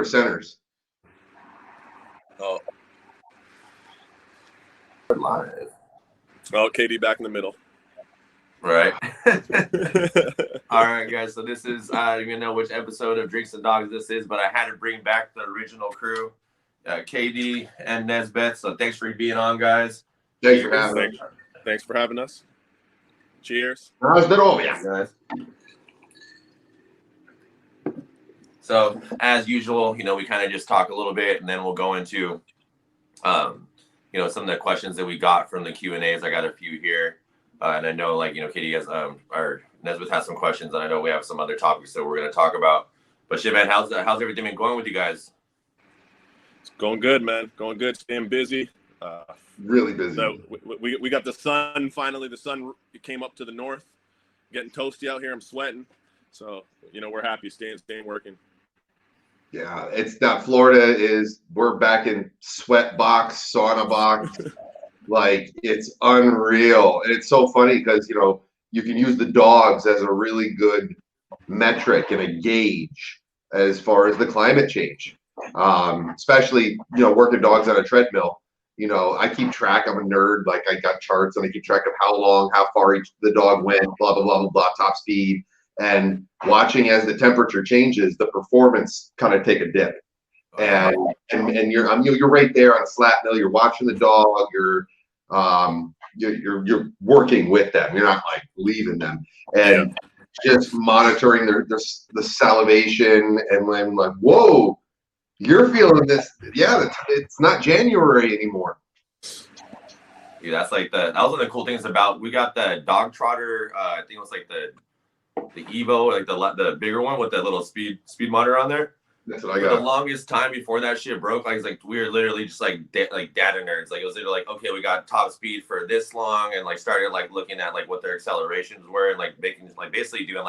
centers. Oh, Live. well, KD back in the middle. Right. All right, guys. So this is I don't even know which episode of Drinks and Dogs this is, but I had to bring back the original crew, KD and Nezbeth. So thanks for being on, guys. Thanks for having us. Thanks for having us. Cheers. Guys. So as usual, we kind of just talk a little bit, and then we'll go into, some of the questions that we got from the Q&As. I got a few here, and I know, Katie has, or Nezbeth has some questions, and I know we have some other topics that we're going to talk about. But shit, man, how's everything been going with you guys? It's going good, man. Going good. Staying busy. Really busy. So we got the sun finally. The sun came up to the north. Getting toasty out here. I'm sweating. So we're happy. Staying working. Yeah, it's not Florida. We're back in sweat box, sauna box. Like, it's unreal. And it's so funny because you can use the dogs as a really good metric and a gauge as far as the climate change. Especially working dogs on a treadmill. I keep track. I'm a nerd. Like, I got charts and I keep track of how long, how far the dog went, blah blah blah blah blah, top speed. And watching as the temperature changes, the performance kind of take a dip. And you're right there on a flat mill. You're watching the dog. You're working with them. You're not like leaving them. And just monitoring the salivation. And when like, whoa, you're feeling this. Yeah, it's not January anymore. Yeah, that was one of the cool things about, we got the dog trotter. I think it was like the Evo, like the bigger one with that little speed monitor on there. That's what I got. For the longest time before that shit broke, we were literally just like data nerds. Like, it was literally like, okay, we got top speed for this long, and started looking at what their accelerations were, and making basically doing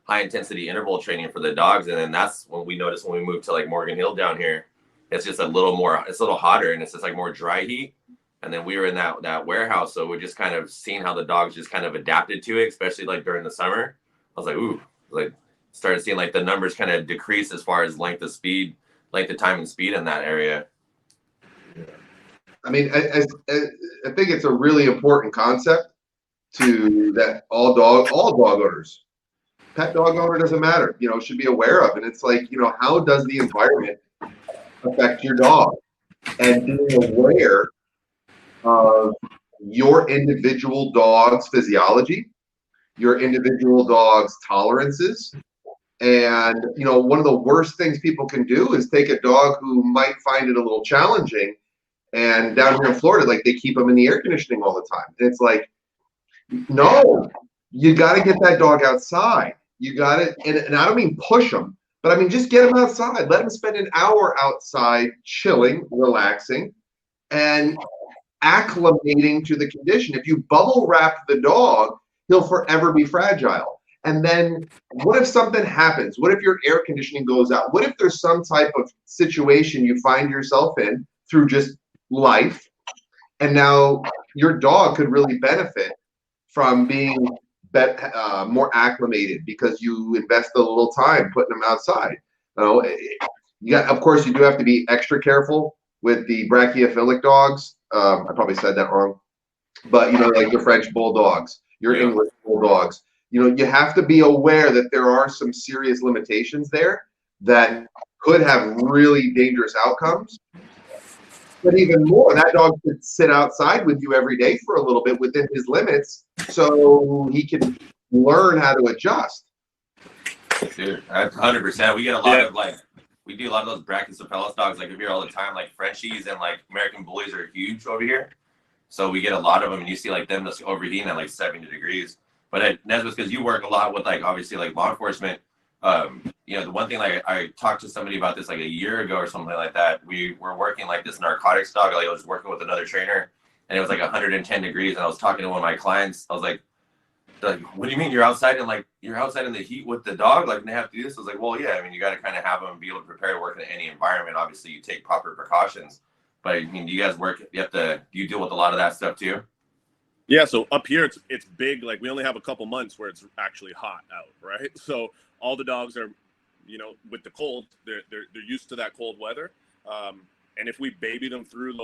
high intensity interval training for the dogs. And then that's when we noticed, when we moved to Morgan Hill down here, it's just it's a little hotter, and it's just more dry heat. And then we were in that warehouse, so we're just kind of seeing how the dogs just kind of adapted to it, especially during the summer. I was like, ooh, started seeing the numbers kind of decrease as far as length of time and speed in that area. I mean, I think it's a really important concept that all dog owners, pet dog owner, doesn't matter, should be aware of. And it's how does the environment affect your dog? And being aware of your individual dog's physiology, your individual dog's tolerances. And, one of the worst things people can do is take a dog who might find it a little challenging, and down here in Florida, they keep them in the air conditioning all the time. And it's no, you got to get that dog outside. You got to, and I don't mean push them, but I mean, just get them outside. Let them spend an hour outside, chilling, relaxing, and acclimating to the condition. If you bubble wrap the dog, he'll forever be fragile. And then what if something happens? What if your air conditioning goes out? What if there's some type of situation you find yourself in through just life, and now your dog could really benefit from being more acclimated because you invest a little time putting them outside. Of course, you do have to be extra careful with the brachiophilic dogs. I probably said that wrong, but your French bulldogs, your English bulldogs, you have to be aware that there are some serious limitations there that could have really dangerous outcomes. But even more, that dog could sit outside with you every day for a little bit within his limits, so he can learn how to adjust. Dude, 100%. We get a lot of we do a lot of those brachycephalic dogs. We hear all the time, Frenchies and American Bullies are huge over here. So we get a lot of them, and you see them just overheating at 70 degrees. But Nezbeth, because you work a lot with obviously law enforcement, the one thing I talked to somebody about this a year ago or something like that. We were working this narcotics dog. I was working with another trainer, and it was 110 degrees, and I was talking to one of my clients. I was like, what do you mean you're outside and you're outside in the heat with the dog? They have to do this. I was like, well, yeah. I mean, you got to kind of have them be able to prepare to work in any environment. Obviously, you take proper precautions. But I mean, do you guys work? Do you deal with a lot of that stuff too? Yeah. So up here, it's big. We only have a couple months where it's actually hot out, right? So all the dogs are, with the cold, they're used to that cold weather. And if we baby them through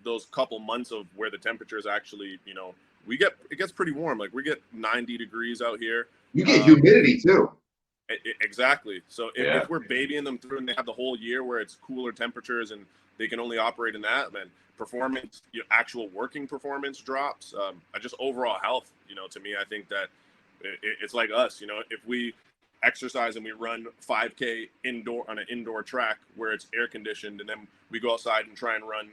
those couple months of where the temperature is actually, it gets pretty warm. Like we get 90 degrees out here. You get humidity too. Exactly. So if we're babying them through and they have the whole year where it's cooler temperatures and they can only operate in that, then performance, actual working performance drops. Just overall health, to me, I think that it's like us, if we exercise and we run 5K indoor on an indoor track where it's air conditioned, and then we go outside and try and run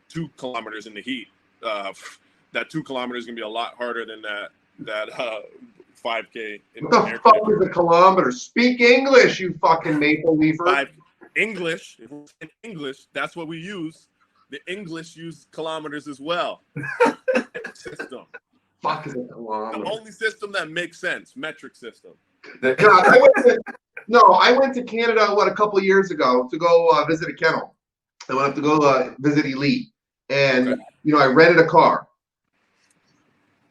2 kilometers in the heat, that 2 kilometers is gonna be a lot harder than that 5K. What the fuck is a kilometer? Speak English, you fucking maple leafer. English. If we're in English, that's what we use. The English use kilometers as well. System. Fuck is a kilometer? The only system that makes sense, metric system. God, I went to Canada, a couple of years ago to go visit a kennel. I went up to go visit Elite. And, I rented a car.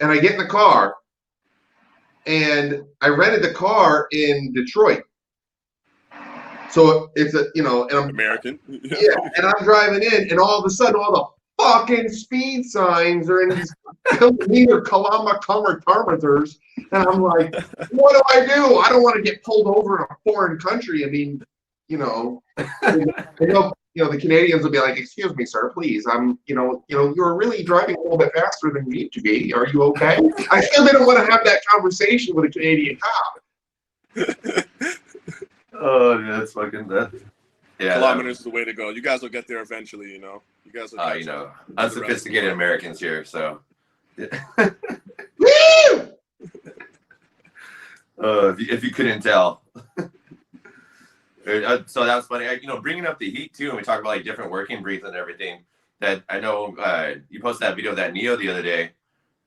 And I get in the car. And I rented the car in Detroit. So it's and I'm American. Yeah, and I'm driving in, and all of a sudden, all the fucking speed signs are in these kilometers, and I'm like, what do? I don't want to get pulled over in a foreign country. I mean, the Canadians will be like, excuse me, sir, please. You're really driving a little bit faster than you need to be. Are you okay? I still didn't want to have that conversation with a Canadian cop. Oh, that's fucking that. Yeah, kilometers is the way to go. You guys will get there eventually. You guys will. Unsophisticated Americans here, so. Woo! If you couldn't tell. So that was funny. Bringing up the heat too, and we talk about like different working breeds and everything. That I know you posted that video of that Neo the other day.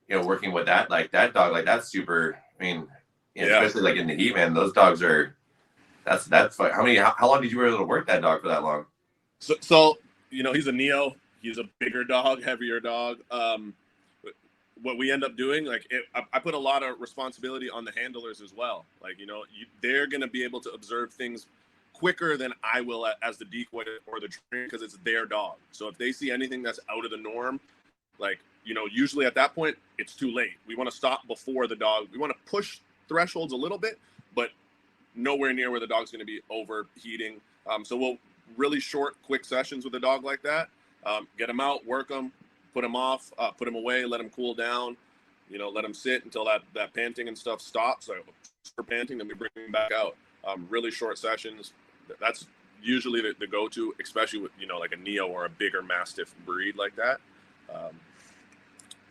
Working with that dog, like that's super. I mean, especially like in the heat, man. Those dogs are. That's fun. How long did you were able to work that dog for that long? So he's a Neo. He's a bigger dog, heavier dog. What we end up doing, I put a lot of responsibility on the handlers as well. They're going to be able to observe things quicker than I will as the decoy or the trainer, because it's their dog. So if they see anything that's out of the norm, usually at that point, it's too late. We want to stop before the dog. We want to push thresholds a little bit, but nowhere near where the dog's going to be overheating. So we'll really short, quick sessions with a dog like that. Get him out, work him, put him off, put him away, let him cool down, let him sit until that panting and stuff stops. So for panting, then we bring him back out. Really short sessions. That's usually the go-to, especially with, like a Neo or a bigger Mastiff breed like that.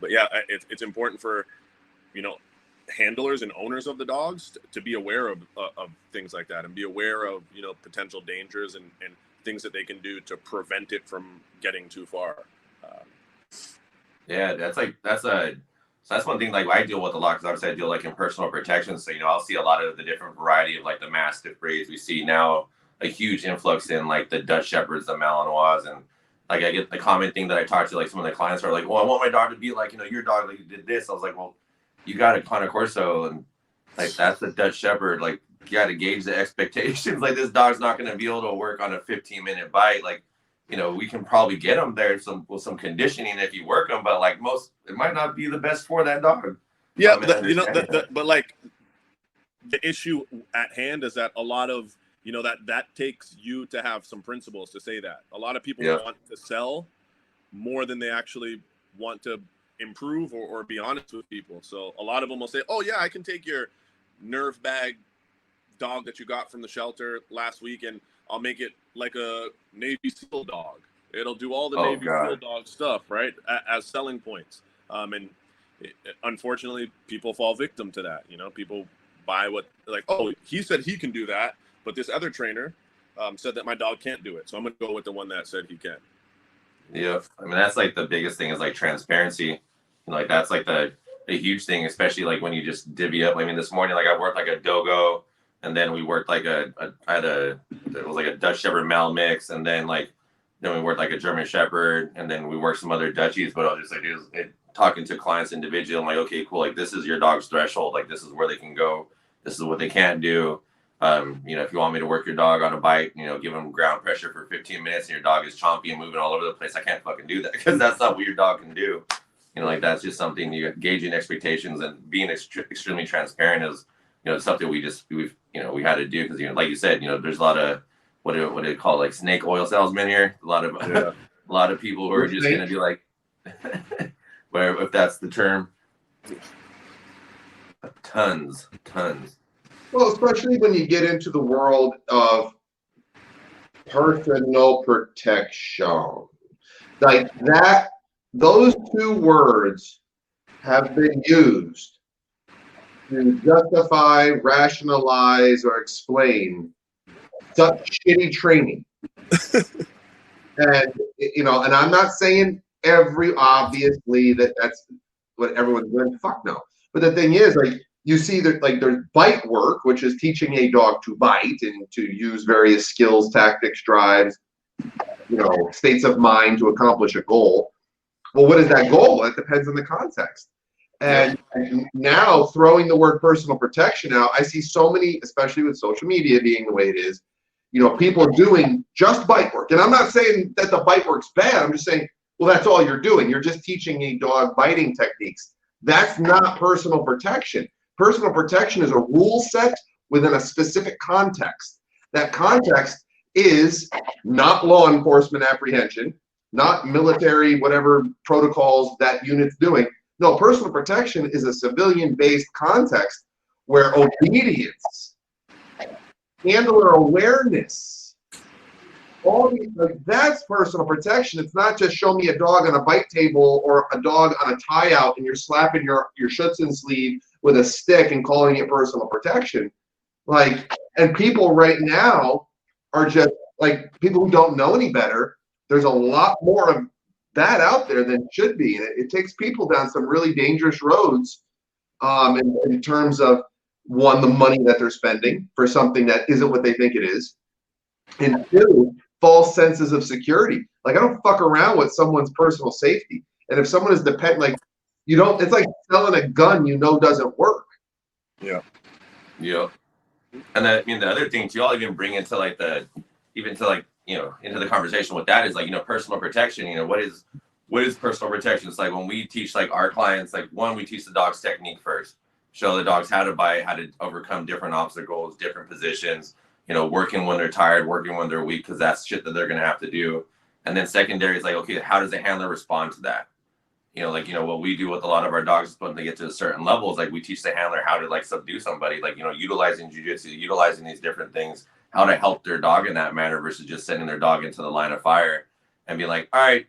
But yeah, it's important for, handlers and owners of the dogs to be aware of things like that, and be aware of potential dangers and things that they can do to prevent it from getting too far. That's one thing I deal with a lot, because obviously I deal in personal protection. So I'll see a lot of the different variety of the Mastiff breeds. We see now a huge influx in the Dutch Shepherds, the Malinois, and I get the common thing that I talk to some of the clients are like, well, I want my dog to be your dog, you did this. I was like, well, you got a Cane Corso, and that's the Dutch Shepherd. You got to gauge the expectations. This dog's not going to be able to work on a 15-minute bite. We can probably get him there with some conditioning if you work him, but it might not be the best for that dog. Yeah, but the issue at hand is that a lot of that takes you to have some principles to say that. A lot of people want to sell more than they actually want to improve or be honest with people. So a lot of them will say, oh yeah, I can take your nerve bag dog that you got from the shelter last week and I'll make it like a Navy SEAL dog. It'll do all the Navy SEAL dog stuff, right? As selling points. Unfortunately, people fall victim to that. People buy he said he can do that, but this other trainer said that my dog can't do it. So I'm going to go with the one that said he can. Yeah. That's the biggest thing is transparency. That's the huge thing, especially when you just divvy up. This morning, I worked a Dogo, and then we worked it was a Dutch Shepherd Mal mix, and then then we worked a German Shepherd, and then we worked some other Dutchies. But I was just talking to clients individually. I'm okay, cool. This is your dog's threshold. This is where they can go. This is what they can't do. If you want me to work your dog on a bite, give him ground pressure for 15 minutes and your dog is chompy and moving all over the place, I can't fucking do that because that's not what your dog can do. Like that's just something you gauging expectations and being extremely transparent is, something we had to do because, like you said, there's a lot of what do they call like snake oil salesmen here? A lot of a lot of people who are just going to be like, where if that's the term, tons. Well, especially when you get into the world of personal protection, like that, those two words have been used to justify, rationalize, or explain such shitty training. And and I'm not saying obviously that's what everyone's doing. Fuck no. But the thing is, like, you see that there's bite work, which is teaching a dog to bite and to use various skills, tactics, drives, states of mind to accomplish a goal. Well, what is that goal? It depends on the context. And now throwing the word personal protection out, I see so many, especially with social media being the way it is, people doing just bite work. And I'm not saying that the bite work's bad. I'm just saying, well, that's all you're doing. You're just teaching a dog biting techniques. That's not personal protection. Personal protection is a rule set within a specific context. That context is not law enforcement apprehension, not military, whatever protocols that unit's doing. No, personal protection is a civilian-based context where obedience, handler awareness, all these, that's personal protection. It's not just show me a dog on a bite table or a dog on a tie out and you're slapping your Schutzen sleeve with a stick and calling it personal protection. And people right now are just people who don't know any better. There's a lot more of that out there than should be. And it takes people down some really dangerous roads in terms of, one, the money that they're spending for something that isn't what they think it is. And two, false senses of security. I don't fuck around with someone's personal safety. And if someone is dependent, it's like selling a gun doesn't work. Yeah. And the other thing too, I'll even bring into into the conversation with that is personal protection. What is personal protection? It's like when we teach our clients, one, we teach the dogs technique first, show the dogs how to bite, how to overcome different obstacles, different positions, working when they're tired, working when they're weak, because that's shit that they're going to have to do. And then secondary is okay, how does the handler respond to that? What we do with a lot of our dogs when they get to a certain level is we teach the handler how to subdue somebody, utilizing jujitsu, utilizing these different things, how to help their dog in that manner versus just sending their dog into the line of fire and be like, all right,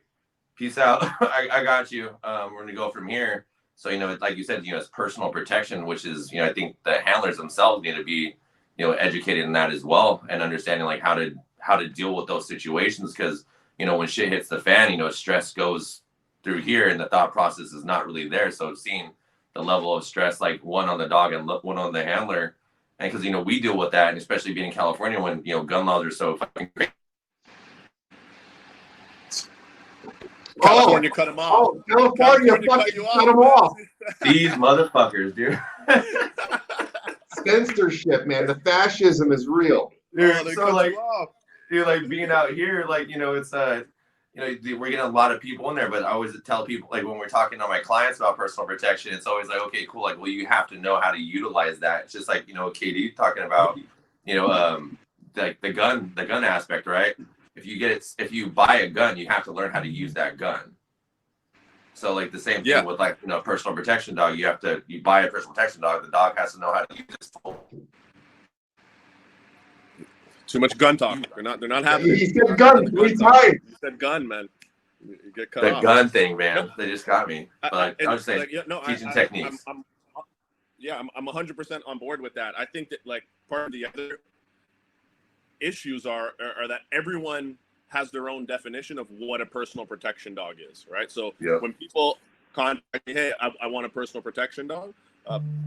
peace out. I got you. We're going to go from here. So, like you said, it's personal protection, which is, I think the handlers themselves need to be, educated in that as well and understanding how to deal with those situations. Because, when shit hits the fan, stress goes through here and the thought process is not really there. So seeing the level of stress, one on the dog and one on the handler. And because, we deal with that, and especially being in California when, gun laws are so fucking crazy. California cut them off. California fucking cut them off. These motherfuckers, dude. Censorship, man. The fascism is real. Dude, dude, being out here, it's we're getting a lot of people in there, but I always tell people, when we're talking to my clients about personal protection, it's always okay, cool. Well, you have to know how to utilize that. It's just KD talking about, the gun aspect, right? If you buy a gun, you have to learn how to use that gun. So the same thing with personal protection dog, you buy a personal protection dog, the dog has to know how to use it. Too much gun talk. They're not having it. He said gun 3 times. He said gun, man. You get cut the off. Gun thing, man. They just got me. But I was saying, teaching techniques. I'm 100% on board with that. I think that part of the other issues are that everyone has their own definition of what a personal protection dog is, right? So when people contact me, hey, I want a personal protection dog,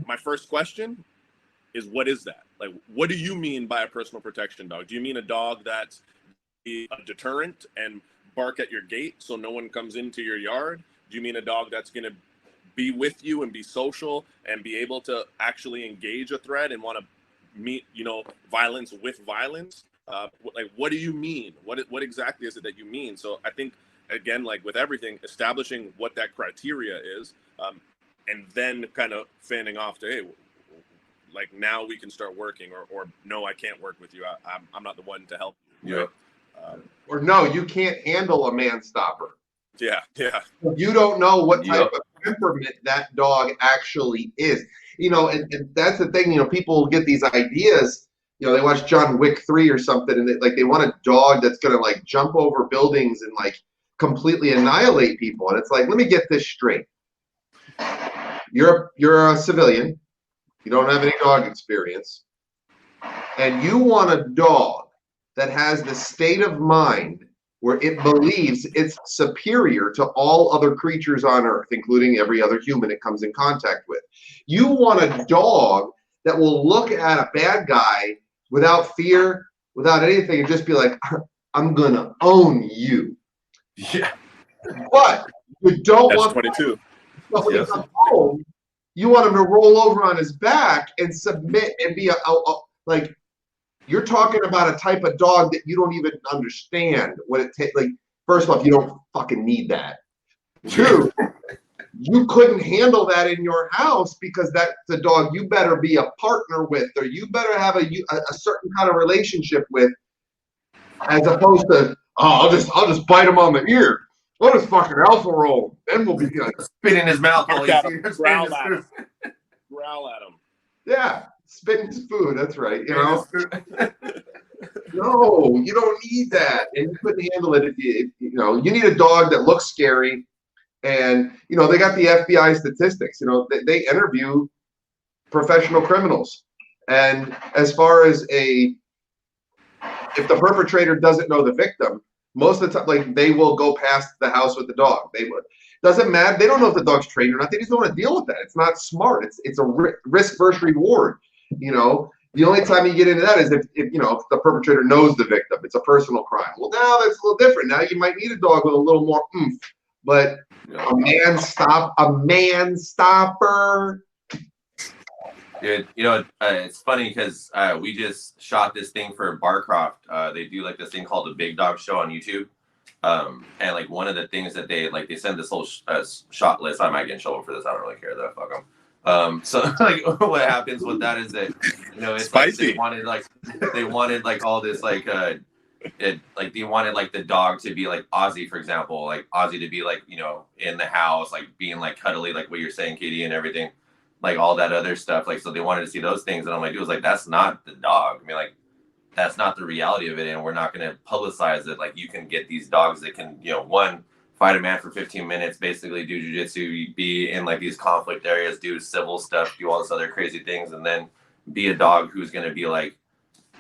my first question is, what is that? What do you mean by a personal protection dog? Do you mean a dog that's a deterrent and bark at your gate so no one comes into your yard? Do you mean a dog that's going to be with you and be social and be able to actually engage a threat and want to mean, violence with violence. Like, what do you mean? What exactly is it that you mean? So I think, again, like with everything, establishing what that criteria is, and then kind of fanning off to, hey, like now we can start working, or no, I can't work with you. I'm not the one to help you. Right? Or no, you can't handle a man stopper. Yeah. You don't know what type of temperament that dog actually is. And that's the thing, people get these ideas, they watch John Wick 3 or something, and they want a dog that's going to like jump over buildings and like completely annihilate people. And it's like, let me get this straight. You're a civilian. You don't have any dog experience. And you want a dog that has the state of mind where it believes it's superior to all other creatures on earth, including every other human it comes in contact with. You want a dog that will look at a bad guy without fear, without anything, and just be like, I'm going to own you. Yeah. But you don't That's want 22. Yes. Home, you want him to roll over on his back and submit and be like, you're talking about a type of dog that you don't even understand what it takes. Like, first off, you don't fucking need that. Two, you couldn't handle that in your house because that's a dog you better be a partner with, or you better have a certain kind of relationship with, as opposed to, I'll just bite him on the ear. I'll just fucking alpha roll. Then we'll be good. Spit in his mouth. Growl at him. Growl at him. Yeah. Spitting his food, that's right. No, you don't need that, and you couldn't handle it if you need a dog that looks scary, and they got the FBI statistics. They interview professional criminals, and as far as if the perpetrator doesn't know the victim, most of the time, like, they will go past the house with the dog. Doesn't matter. They don't know if the dog's trained or not. They just don't want to deal with that. It's not smart. It's a risk versus reward. The only time you get into that is if the perpetrator knows the victim. It's a personal crime. Well, now that's a little different. Now you might need a dog with a little more oomph. But a man stopper. Dude, it's funny because we just shot this thing for Barcroft. They do like this thing called the Big Dog Show on YouTube. And like one of the things that they send this whole shot list. I might get in trouble for this. I don't really care though. Fuck them. So like what happens with that is that it's spicy. Like they wanted like all this they wanted like the dog to be like Ozzy, for example, like Ozzy to be like in the house, like being like cuddly, like what you're saying, Katie, and everything, like all that other stuff. Like, so they wanted to see those things, and I'm like, dude, like that's not the dog. I mean, like that's not the reality of it, and we're not going to publicize it. Like, you can get these dogs that can one, fight a man for 15 minutes, basically do jiu-jitsu, be in like these conflict areas, do civil stuff, do all this other crazy things, and then be a dog who's going to be like,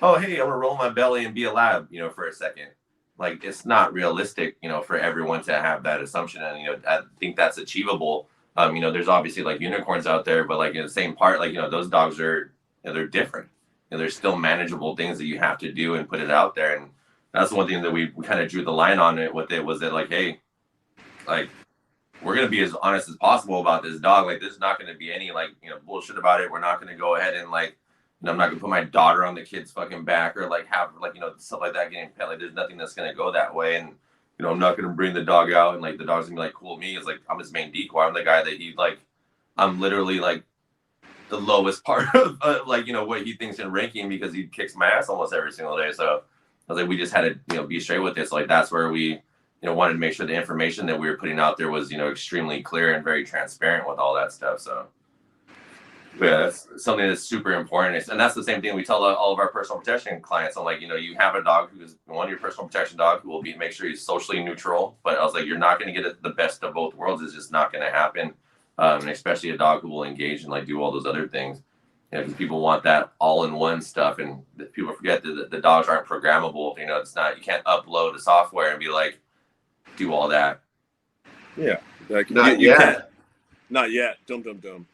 oh, hey, I'm going to roll my belly and be a lab, for a second. Like, it's not realistic, for everyone to have that assumption. And, I think that's achievable. There's obviously like unicorns out there, but like in the same part, like, those dogs are, they're different. There's still manageable things that you have to do and put it out there. And that's one thing that we kind of drew the line on it with it, was that like, hey, like, we're going to be as honest as possible about this dog. Like, there's not going to be any like, bullshit about it. We're not going to go ahead and like, I'm not going to put my daughter on the kid's fucking back or like have like, stuff like that getting pet. Like, there's nothing that's going to go that way. And, I'm not going to bring the dog out and like the dog's going to be like, cool, me. It's like, I'm his main decoy. I'm the guy that I'm literally like the lowest part of like, what he thinks in ranking, because he kicks my ass almost every single day. So I was like, we just had to, be straight with this. Like, that's where we, wanted to make sure the information that we were putting out there was, extremely clear and very transparent with all that stuff. So yeah, that's something that's super important. And that's the same thing we tell all of our personal protection clients. I'm like, you have a dog who is one of your personal protection dog who will make sure he's socially neutral. But I was like, you're not going to get the best of both worlds. It's just not going to happen. And especially a dog who will engage and like do all those other things. Because people want that all-in-one stuff, and people forget that the dogs aren't programmable. It's not, you can't upload the software and be like, do all that. Yeah, like not you yet. can't. Not yet. Dum.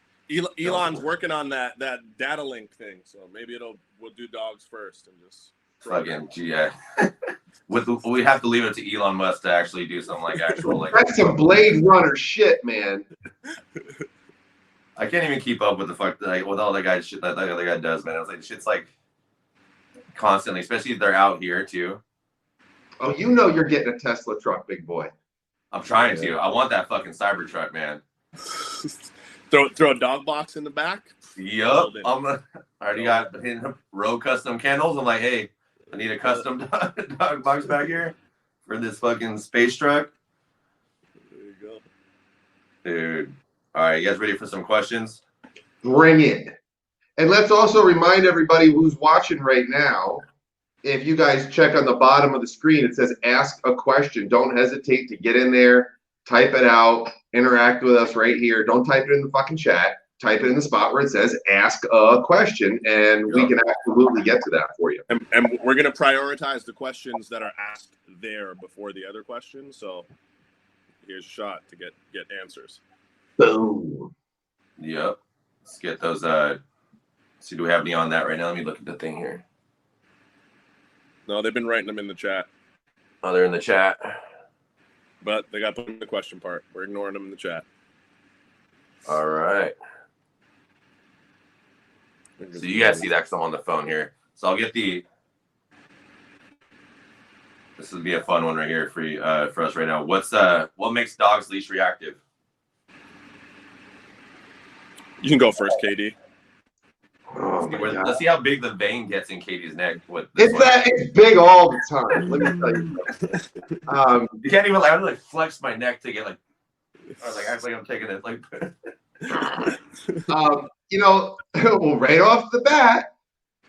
Elon's working on that data link thing, so maybe we'll do dogs first and just fucking yeah. We have to leave it to Elon Musk to actually do something like actual like. That's some Blade Runner shit, man. I can't even keep up with the fuck with all that guy shit that other guy does, man. I was like, shit's like constantly, especially if they're out here too. Oh, you know you're getting a Tesla truck, big boy. I'm trying to. I want that fucking Cybertruck, man. throw a dog box in the back. Yup. I already got row custom kennels. I'm like, hey, I need a custom dog box back here for this fucking space truck. There you go. Dude. All right, you guys ready for some questions? Bring it. And let's also remind everybody who's watching right now, if you guys check on the bottom of the screen, it says ask a question. Don't hesitate to get in there, type it out, interact with us right here. Don't type it in the fucking chat. Type it in the spot where it says ask a question, and we can absolutely get to that for you. And we're going to prioritize the questions that are asked there before the other questions. So here's a shot to get answers. Boom. Yep. Let's get those. See, do we have any on that right now? Let me look at the thing here. No, they've been writing them in the chat. Oh, they're in the chat. But they got put in the question part. We're ignoring them in the chat. All right. So you guys see that because I'm on the phone here. So I'll get the. This would be a fun one right here for you, for us right now. What makes dogs leash reactive? You can go first, KD. Oh my God. Let's see how big the vein gets in Katie's neck. With this It's big all the time. Let me tell you. You can't even like. I'm like flex my neck to get like. Or like act like I'm taking it like. You know, well, right off the bat,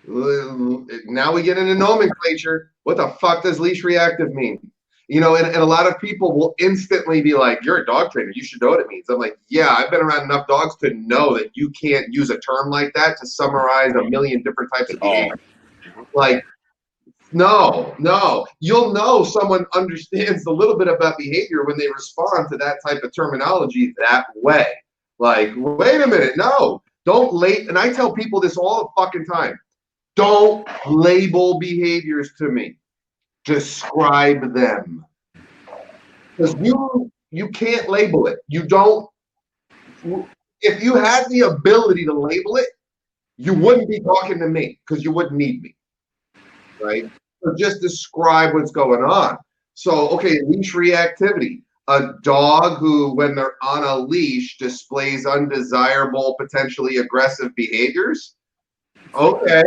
now we get into nomenclature. What the fuck does leash reactive mean? You know, and a lot of people will instantly be like, you're a dog trainer, you should know what it means. I'm like, yeah, I've been around enough dogs to know that you can't use a term like that to summarize a million different types of behavior. Like, no. You'll know someone understands a little bit about behavior when they respond to that type of terminology that way. Like, wait a minute, no. Don't and I tell people this all the fucking time. Don't label behaviors to me. Describe them. Because you can't label it. You don't. If you had the ability to label it, you wouldn't be talking to me because you wouldn't need me. Right? So just describe what's going on. So, okay, leash reactivity. A dog who, when they're on a leash, displays undesirable, potentially aggressive behaviors. Okay,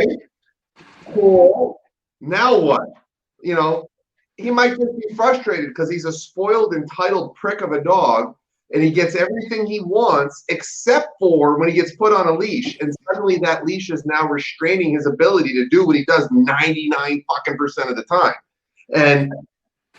cool. Now what? You know, he might just be frustrated because he's a spoiled, entitled prick of a dog, and he gets everything he wants except for when he gets put on a leash, and suddenly that leash is now restraining his ability to do what he does 99% of the time. And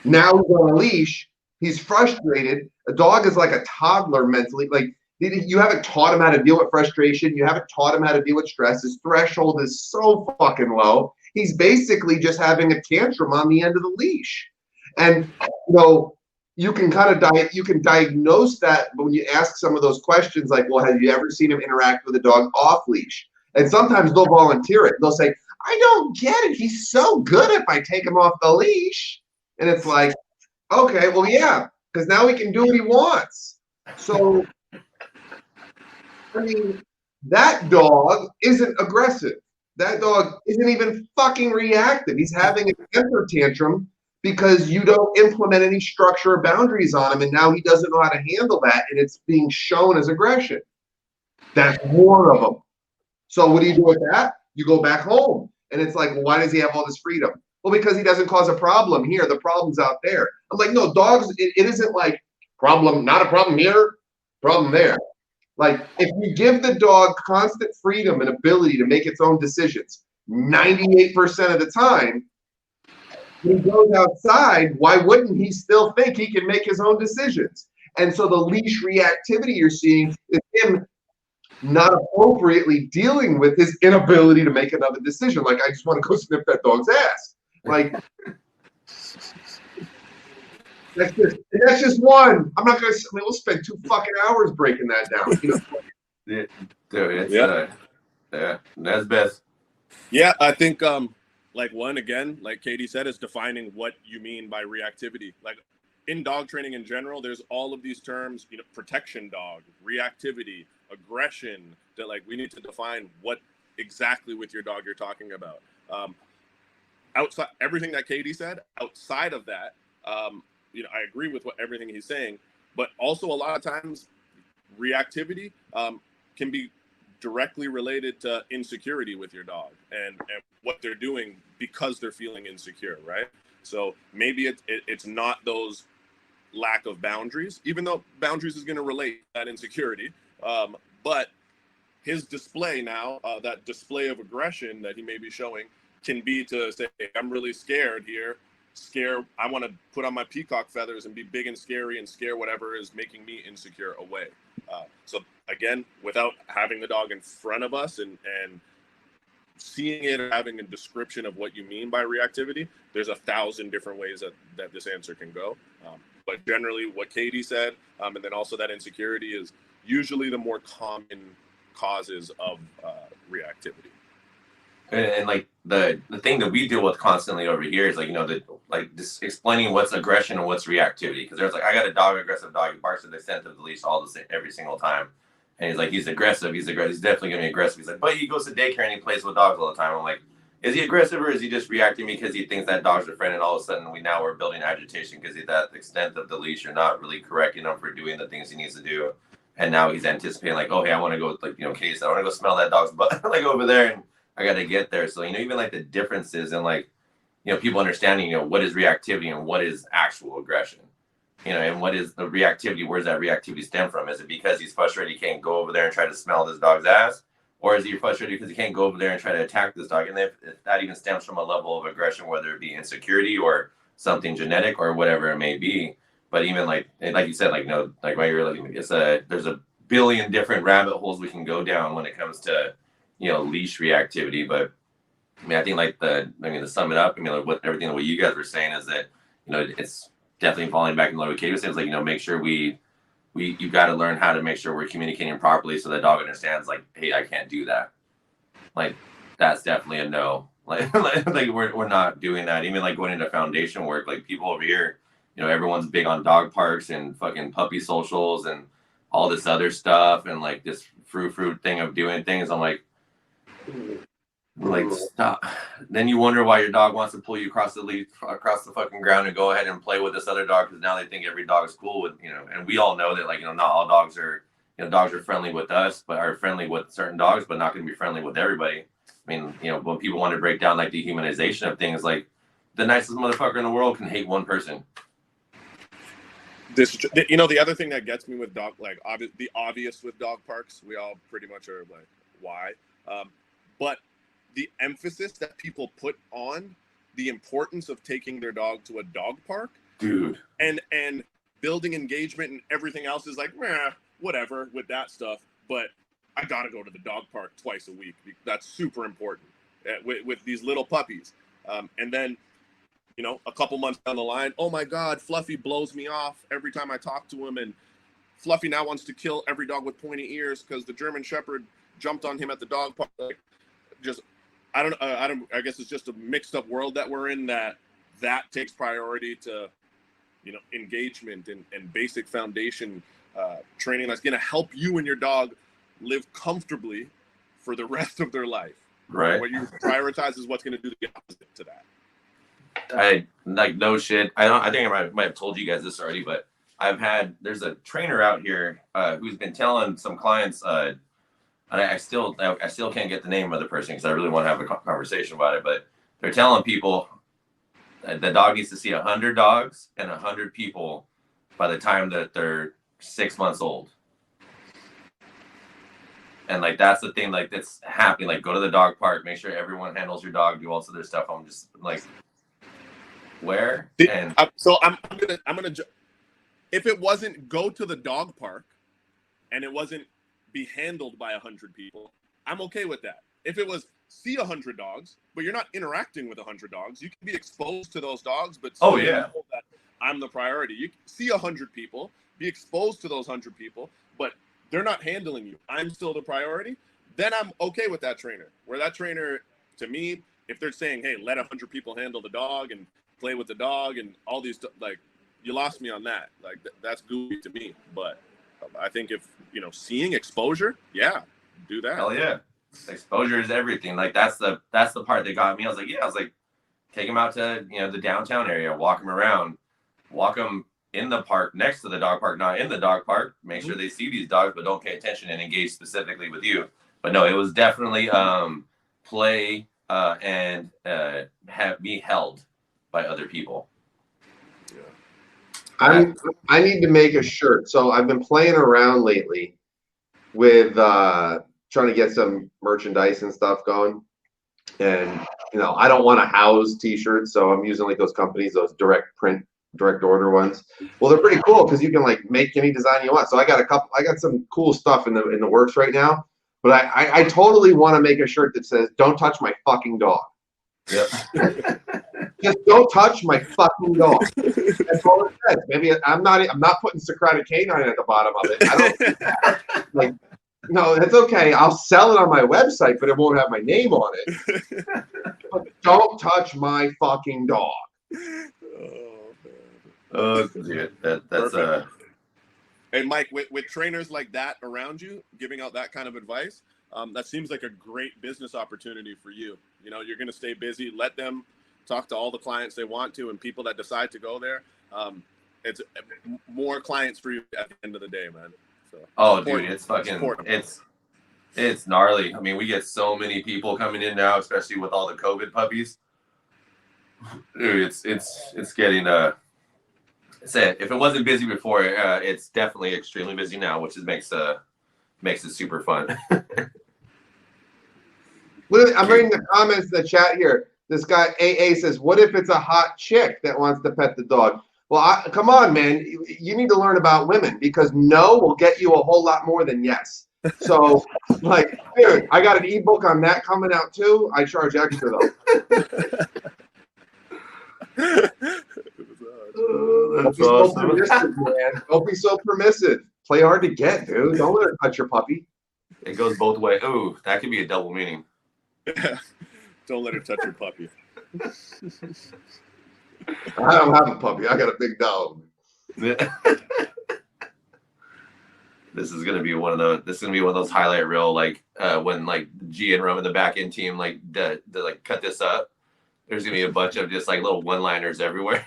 now he's on a leash. He's frustrated. A dog is like a toddler mentally. Like, you haven't taught him how to deal with frustration. You haven't taught him how to deal with stress. His threshold is so fucking low. He's basically just having a tantrum on the end of the leash. And, you know, you can kind of you can diagnose that when you ask some of those questions like, well, have you ever seen him interact with a dog off leash? And sometimes they'll volunteer it. They'll say, I don't get it. He's so good if I take him off the leash. And it's like, okay, well, yeah, because now he can do what he wants. So, I mean, that dog isn't aggressive. That dog isn't even fucking reactive. He's having a temper tantrum because you don't implement any structure or boundaries on him, and now he doesn't know how to handle that, and it's being shown as aggression. That's one of them. So what do you do with that? You go back home, and it's like, well, why does he have all this freedom? Well, because he doesn't cause a problem here. The problem's out there. I'm like, no, dogs, it isn't like problem, not a problem here, problem there. Like, if you give the dog constant freedom and ability to make its own decisions 98% of the time, when he goes outside, why wouldn't he still think he can make his own decisions? And so the leash reactivity you're seeing is him not appropriately dealing with his inability to make another decision. Like, I just want to go sniff that dog's ass. Like, that's just one. I'm not gonna. I mean, we'll spend 2 fucking hours breaking that down. You know? Dude, it's Nezbeth. Yeah, I think like one again, like Katie said, is defining what you mean by reactivity. Like in dog training in general, there's all of these terms. You know, protection dog, reactivity, aggression. That like we need to define what exactly with your dog you're talking about. outside everything that Katie said, outside of that, you know, I agree with everything he's saying, but also a lot of times reactivity can be directly related to insecurity with your dog and what they're doing because they're feeling insecure, right? So maybe it's not those lack of boundaries, even though boundaries is going to relate to that insecurity, but his display now, that display of aggression that he may be showing, can be to say, hey, I'm really scared here. I want to put on my peacock feathers and be big and scary and scare whatever is making me insecure away. So again, without having the dog in front of us and seeing it or having a description of what you mean by reactivity, there's 1,000 different ways that this answer can go. But generally what Katie said, and then also that insecurity is usually the more common causes of reactivity. And like the thing that we deal with constantly over here is like, you know, like just explaining what's aggression and what's reactivity. Because there's like, I got a dog, aggressive dog, he barks at the extent of the leash every single time. And he's like, he's aggressive. He's definitely gonna be aggressive. He's like, but he goes to daycare and he plays with dogs all the time. I'm like, is he aggressive or is he just reacting because he thinks that dog's a friend? And all of a sudden we're building agitation because he's at the extent of the leash, you're not really correcting him for doing the things he needs to do. And now he's anticipating like, oh, hey, I want to go, like, you know, Case, I want to go smell that dog's butt like over there. And I got to get there. So, you know, even like the differences in like, you know, people understanding, you know, what is reactivity and what is actual aggression, you know, and what is the reactivity? Where does that reactivity stem from? Is it because he's frustrated he can't go over there and try to smell this dog's ass? Or is he frustrated because he can't go over there and try to attack this dog? And if that even stems from a level of aggression, whether it be insecurity or something genetic or whatever it may be. But even like you said, like, you know, like while you're like, there's a billion different rabbit holes we can go down when it comes to, you know, leash reactivity. But I mean, I think like to sum it up, I mean, like everything what you guys were saying is that, you know, it's definitely falling back in love with Katie was saying, like, you know, make sure you got to learn how to make sure we're communicating properly so the dog understands like, hey, I can't do that. Like, that's definitely a no. Like we're not doing that. Even like going into foundation work, like people over here, you know, everyone's big on dog parks and fucking puppy socials and all this other stuff and like this fruit thing of doing things. I'm like stop. Then you wonder why your dog wants to pull you across the fucking ground and go ahead and play with this other dog because now they think every dog is cool with, you know, and we all know that, like, you know, not all dogs are, you know, dogs are friendly with us, but are friendly with certain dogs, but not going to be friendly with everybody. I mean, you know, when people want to break down like dehumanization of things, like the nicest motherfucker in the world can hate one person. You know, the other thing that gets me with dog, like the obvious with dog parks, we all pretty much are like, why? But the emphasis that people put on the importance of taking their dog to a dog park, dude, and building engagement and everything else is like, whatever with that stuff. But I gotta go to the dog park twice a week. That's super important with these little puppies. And then, you know, a couple months down the line, oh my God, Fluffy blows me off every time I talk to him. And Fluffy now wants to kill every dog with pointy ears because the German Shepherd jumped on him at the dog park. Like, just, I guess it's just a mixed up world that we're in that takes priority to, you know, engagement and basic foundation training that's going to help you and your dog live comfortably for the rest of their life. Right. What you prioritize is what's going to do the opposite to that. I like no shit. I think I might have told you guys this already, but there's a trainer out here who's been telling some clients, and I still can't get the name of the person because I really want to have a conversation about it, but they're telling people the dog needs to see 100 dogs and 100 people by the time that they're 6 months old. And like that's the thing, like that's happening. Like go to the dog park, make sure everyone handles your dog, do all this other stuff. I'm just like, where? And so I'm gonna if it wasn't go to the dog park and it wasn't be handled by 100 people, I'm okay with that. If it was see 100 dogs, but you're not interacting with 100 dogs, you can be exposed to those dogs, but still know that I'm the priority. You can see 100 people, be exposed to those 100 people, but they're not handling you. I'm still the priority. Then I'm okay with that trainer. Where that trainer, to me, if they're saying, hey, let 100 people handle the dog and play with the dog and all these, like, you lost me on that. Like, that's goofy to me. But I think if, you know, seeing exposure, yeah, do that. Hell yeah. Exposure is everything. Like, that's the part that got me. I was like, take them out to, you know, the downtown area, walk them around, walk them in the park next to the dog park, not in the dog park. Make sure they see these dogs, but don't pay attention and engage specifically with you. But no, it was definitely play and be held by other people. I need to make a shirt. So I've been playing around lately with trying to get some merchandise and stuff going. And, you know, I don't want to house t-shirts, so I'm using like those companies, those direct order ones. Well, they're pretty cool because you can like make any design you want. So I got some cool stuff in the works right now. But I totally want to make a shirt that says, "Don't touch my fucking dog." Yep. Just don't touch my fucking dog. That's all it says. Maybe I'm not putting Socratic canine at the bottom of it. I don't like. No, that's okay. I'll sell it on my website, but it won't have my name on it. But don't touch my fucking dog. Oh, dude, that's Hey, Mike, with trainers like that around you, giving out that kind of advice, that seems like a great business opportunity for you. You know, you're going to stay busy. Let them talk to all the clients they want to, and people that decide to go there. It's more clients for you at the end of the day, man. So, oh, dude, it's fucking, it's gnarly. I mean, we get so many people coming in now, especially with all the COVID puppies. Dude, it's getting say if it wasn't busy before, it's definitely extremely busy now, which makes it super fun. I'm reading the comments in the chat here. This guy AA says, "What if it's a hot chick that wants to pet the dog?" Well, come on, man. You need to learn about women because no will get you a whole lot more than yes. So, like, dude, I got an ebook on that coming out too. I charge extra though. That's Don't awesome. be so permissive, man. Don't be so permissive. Play hard to get, dude. Don't let her touch your puppy. It goes both ways. Ooh, that could be a double meaning. Don't let her touch your puppy. I don't have a puppy. I got a big dog. This is gonna be one of those highlight reel, like when like G and Rum in the back end team like like cut this up. There's gonna be a bunch of just like little one-liners everywhere.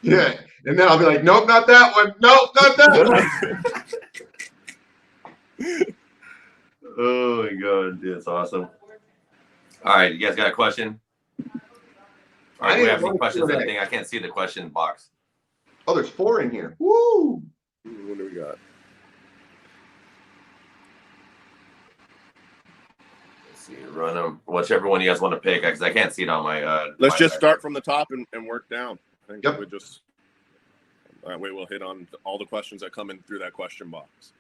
Yeah, and then I'll be like, "Nope, not that one. Nope, not that one." Oh my god, dude, that's awesome. All right, you guys got a question? All right, do we have any questions? I think I can't see the question box. Oh, there's 4 in here. Woo! What do we got? Let's see, run them. Whichever one you guys want to pick, because I can't see it on my. Let's just start from the top and work down. I think Yep. we just that way we'll hit on all the questions that come in through that question box.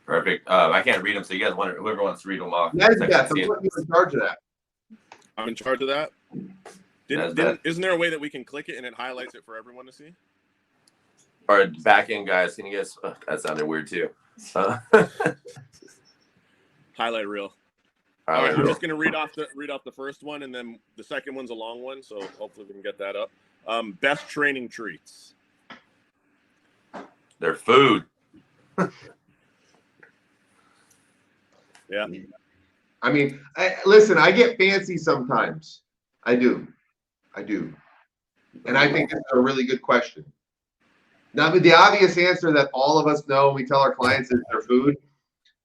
Perfect. I can't read them, so you guys want whoever wants to read them off. Nezbeth, I'm putting you in charge of that. I'm in charge of that. Isn't there a way that we can click it and it highlights it for everyone to see? Or back end guys, can you guys? Oh, that sounded weird too. Highlight reel. All right, I'm just gonna read off the first one, and then the second one's a long one, so hopefully we can get that up. Best training treats. Their food. Yeah. I mean, listen, I get fancy sometimes. I do. And I think it's a really good question. Now, the obvious answer that all of us know when we tell our clients is their food.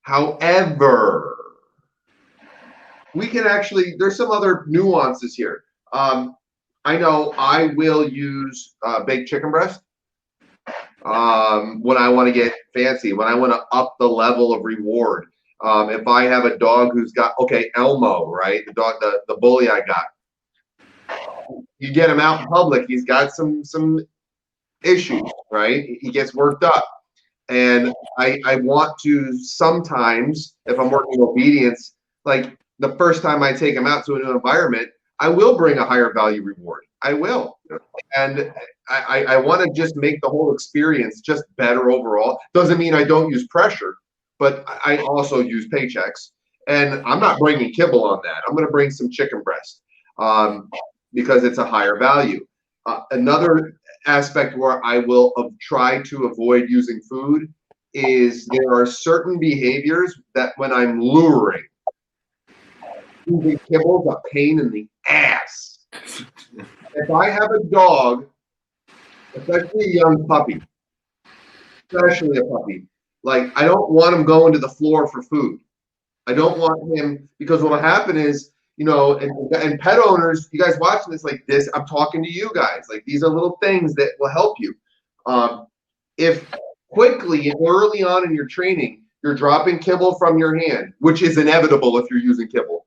However, we can actually, there's some other nuances here. I know I will use baked chicken breast when I want to get fancy, when I want to up the level of reward. If I have a dog who's got, Elmo, right? The dog, the bully I got. You get him out in public, he's got some issues, right? He gets worked up. And I want to sometimes, if I'm working obedience, like the first time I take him out to a new environment, I will bring a higher value reward. I will. And I want to just make the whole experience just better overall. Doesn't mean I don't use pressure, but I also use paychecks. And I'm not bringing kibble on that. I'm going to bring some chicken breast because it's a higher value. Another aspect where I will try to avoid using food is there are certain behaviors that when I'm luring, Using kibble is a pain in the ass. If I have a dog, especially a young puppy, especially a puppy, like I don't want him going to the floor for food. I don't want him, because what will happen is, and pet owners, you guys watching this like this, I'm talking to you guys. Like these are little things that will help you. If quickly and early on in your training, you're dropping kibble from your hand, which is inevitable if you're using kibble.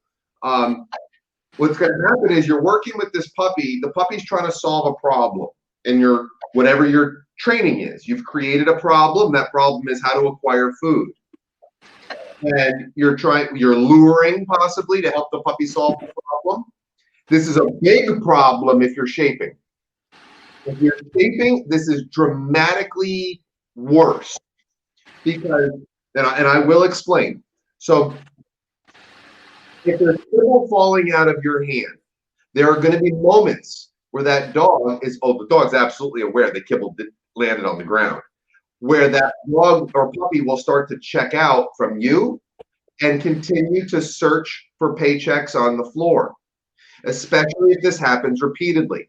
What's going to happen is you're working with this puppy. The puppy's trying to solve a problem in your whatever your training is. You've created a problem. That problem is how to acquire food. And you're luring possibly to help the puppy solve the problem. This is a big problem if you're shaping. If you're shaping, this is dramatically worse because, and I will explain. So if there's kibble falling out of your hand, there are going to be moments where that dog is, the dog's absolutely aware that kibble landed on the ground, where that dog or puppy will start to check out from you and continue to search for paychecks on the floor, especially if this happens repeatedly.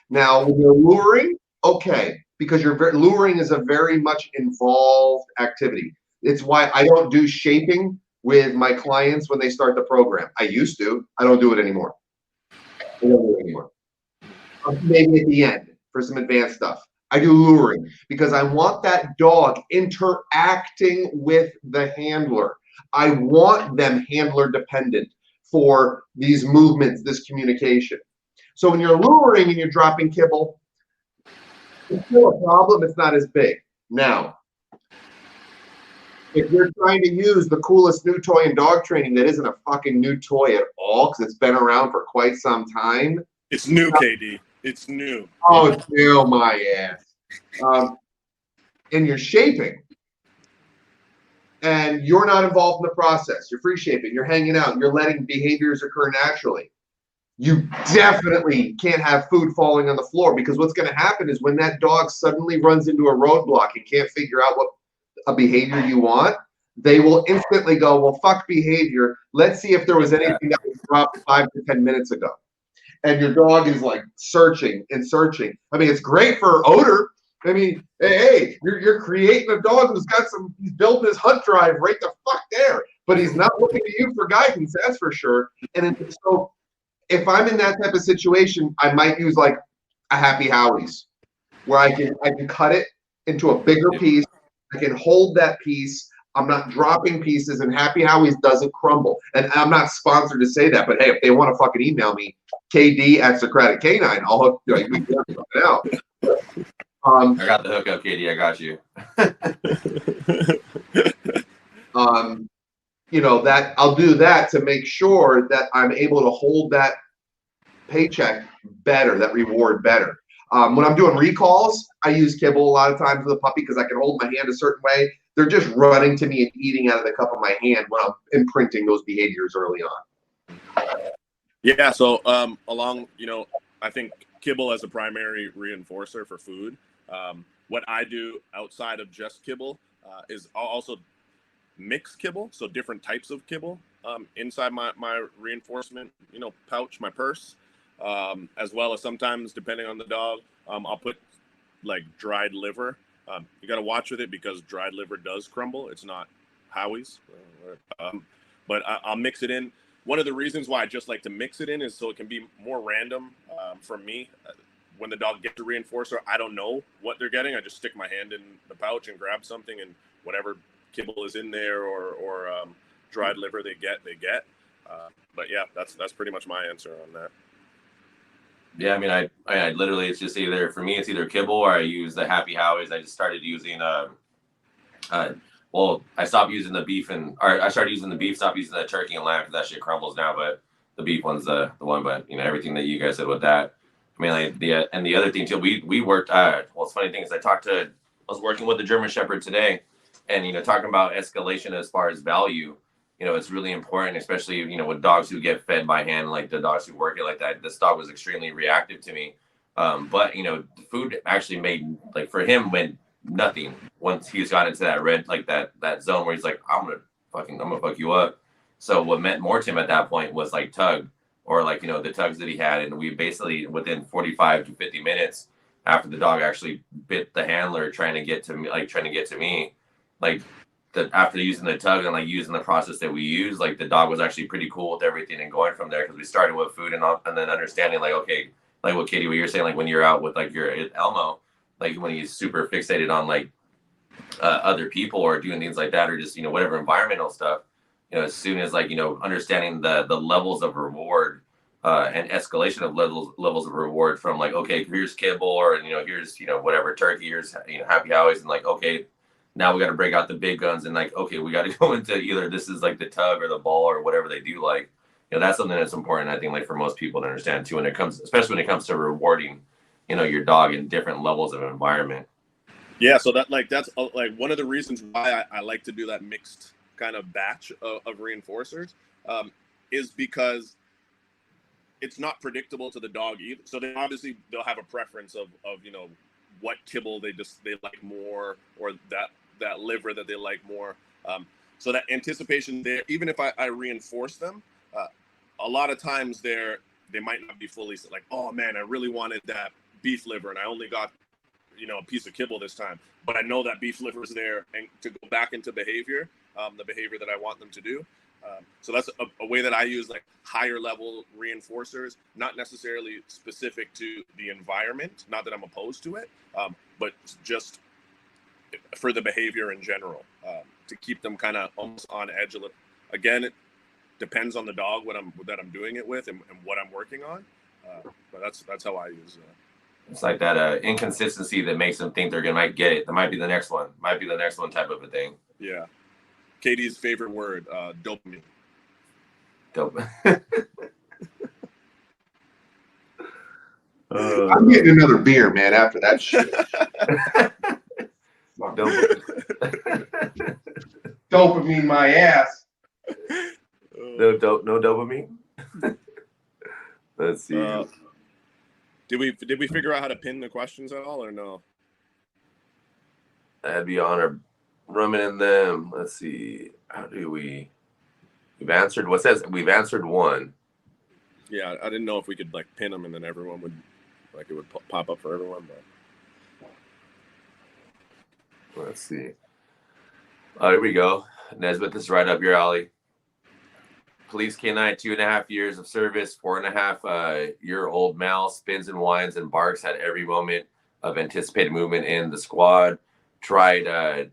Now, when you're luring, okay, because luring is a very much involved activity. It's why I don't do shaping with my clients when they start the program. I used to. I don't do it anymore. Maybe at the end for some advanced stuff. I do luring because I want that dog interacting with the handler. I want them handler dependent for these movements, this communication. So when you're luring and you're dropping kibble, it's still a problem. It's not as big. Now, if you're trying to use the coolest new toy in dog training that isn't a fucking new toy at all because it's been around for quite some time. It's new, KD. It's new. Oh, chill my ass. And you're shaping. And you're not involved in the process. You're free shaping. You're hanging out. You're letting behaviors occur naturally. You definitely can't have food falling on the floor because what's going to happen is when that dog suddenly runs into a roadblock and can't figure out what a behavior you want, they will instantly go, well, fuck behavior. Let's see if there was anything that was dropped 5 to 10 minutes ago. And your dog is like searching and searching. I mean, it's great for odor. I mean, hey, you're creating a dog who's got he's building his hunt drive right the fuck there, but he's not looking to you for guidance, that's for sure. And so if I'm in that type of situation, I might use like a Happy Howie's where I can cut it into a bigger piece. I can hold that piece. I'm not dropping pieces, and Happy Howie's doesn't crumble. And I'm not sponsored to say that, but hey, if they want to fucking email me, KD@Socratic Canine, I'll hook we can work something out. I got the hookup, KD. I got you. That I'll do that to make sure that I'm able to hold that paycheck better, that reward better. When I'm doing recalls, I use kibble a lot of times with a puppy because I can hold my hand a certain way. They're just running to me and eating out of the cup of my hand when I'm imprinting those behaviors early on. Yeah, so I think kibble as a primary reinforcer for food. What I do outside of just kibble is I'll also mix kibble, so different types of kibble inside my reinforcement, pouch, my purse, as well as sometimes, depending on the dog, I'll put like dried liver. You got to watch with it because dried liver does crumble. It's not Howie's, but I'll mix it in. One of the reasons why I just like to mix it in is so it can be more random for me. When the dog gets a reinforcer, I don't know what they're getting. I just stick my hand in the pouch and grab something, and whatever kibble is in there or dried liver they get. But yeah, that's pretty much my answer on that. Yeah, I mean, I literally, it's just either, for me, it's either kibble or I use the Happy Howie's. I just started using, I stopped using the beef I started using the beef, stopped using the turkey and lamb because that shit crumbles now, but the beef one's the one, but, everything that you guys said with that. I mean, like, and the other thing too, we worked, it's funny thing is I was working with the German Shepherd today and, talking about escalation as far as value. It's really important, especially, with dogs who get fed by hand, like the dogs who work it like that. This dog was extremely reactive to me. But, the food actually made, like, for him, meant nothing once he's got into that red, like that zone where he's like, I'm gonna fuck you up. So what meant more to him at that point was like tug, or like, the tugs that he had. And we basically, within 45 to 50 minutes after the dog actually bit the handler trying to get to me, like after using the tug and like using the process that we use, like the dog was actually pretty cool with everything and going from there, because we started with food and then understanding like, okay, like what Katie, what you're saying, like when you're out with like your Elmo, like when he's super fixated on like other people or doing things like that, or just, whatever environmental stuff, as soon as like, understanding the levels of reward and escalation of levels of reward from like, okay, here's kibble, or, here's, whatever turkey, here's, happy howies, and like, okay, now we got to break out the big guns, and like, okay, we got to go into either this is like the tug or the ball or whatever they do. Like, that's something that's important, I think, like for most people to understand too, especially when it comes to rewarding, your dog in different levels of environment. Yeah, so that's like one of the reasons why I like to do that mixed kind of batch of reinforcers, is because it's not predictable to the dog either. So they'll have a preference of what kibble they like more, or that liver that they like more. So that anticipation there, even if I reinforce them, a lot of times they might not be fully like, oh man, I really wanted that beef liver and I only got a piece of kibble this time, but I know that beef liver is there, and to go back into behavior, the behavior that I want them to do. So that's a way that I use like higher level reinforcers, not necessarily specific to the environment, not that I'm opposed to it, but just for the behavior in general, to keep them kind of almost on edge a little. Again, it depends on the dog that I'm doing it with and what I'm working on, but that's how I use it. It's like that inconsistency that makes them think might get it. That might be the next one. Might be the next one type of a thing. Yeah. Katie's favorite word, dopamine. Dope. I'm getting another beer, man, after that shit. Dopamine my ass. No dopamine. Let's see. Did we figure out how to pin the questions at all, or no? I'd be honored running in them. Let's see. How do we've answered what says we've answered one. Yeah, I didn't know if we could like pin them and then everyone would like it would pop up for everyone. But let's see. Oh, here we go. Nezbeth, this is right up your alley. Police canine, 2.5 years of service, 4.5-year-old male, spins and whines and barks at every moment of anticipated movement in the squad. Tried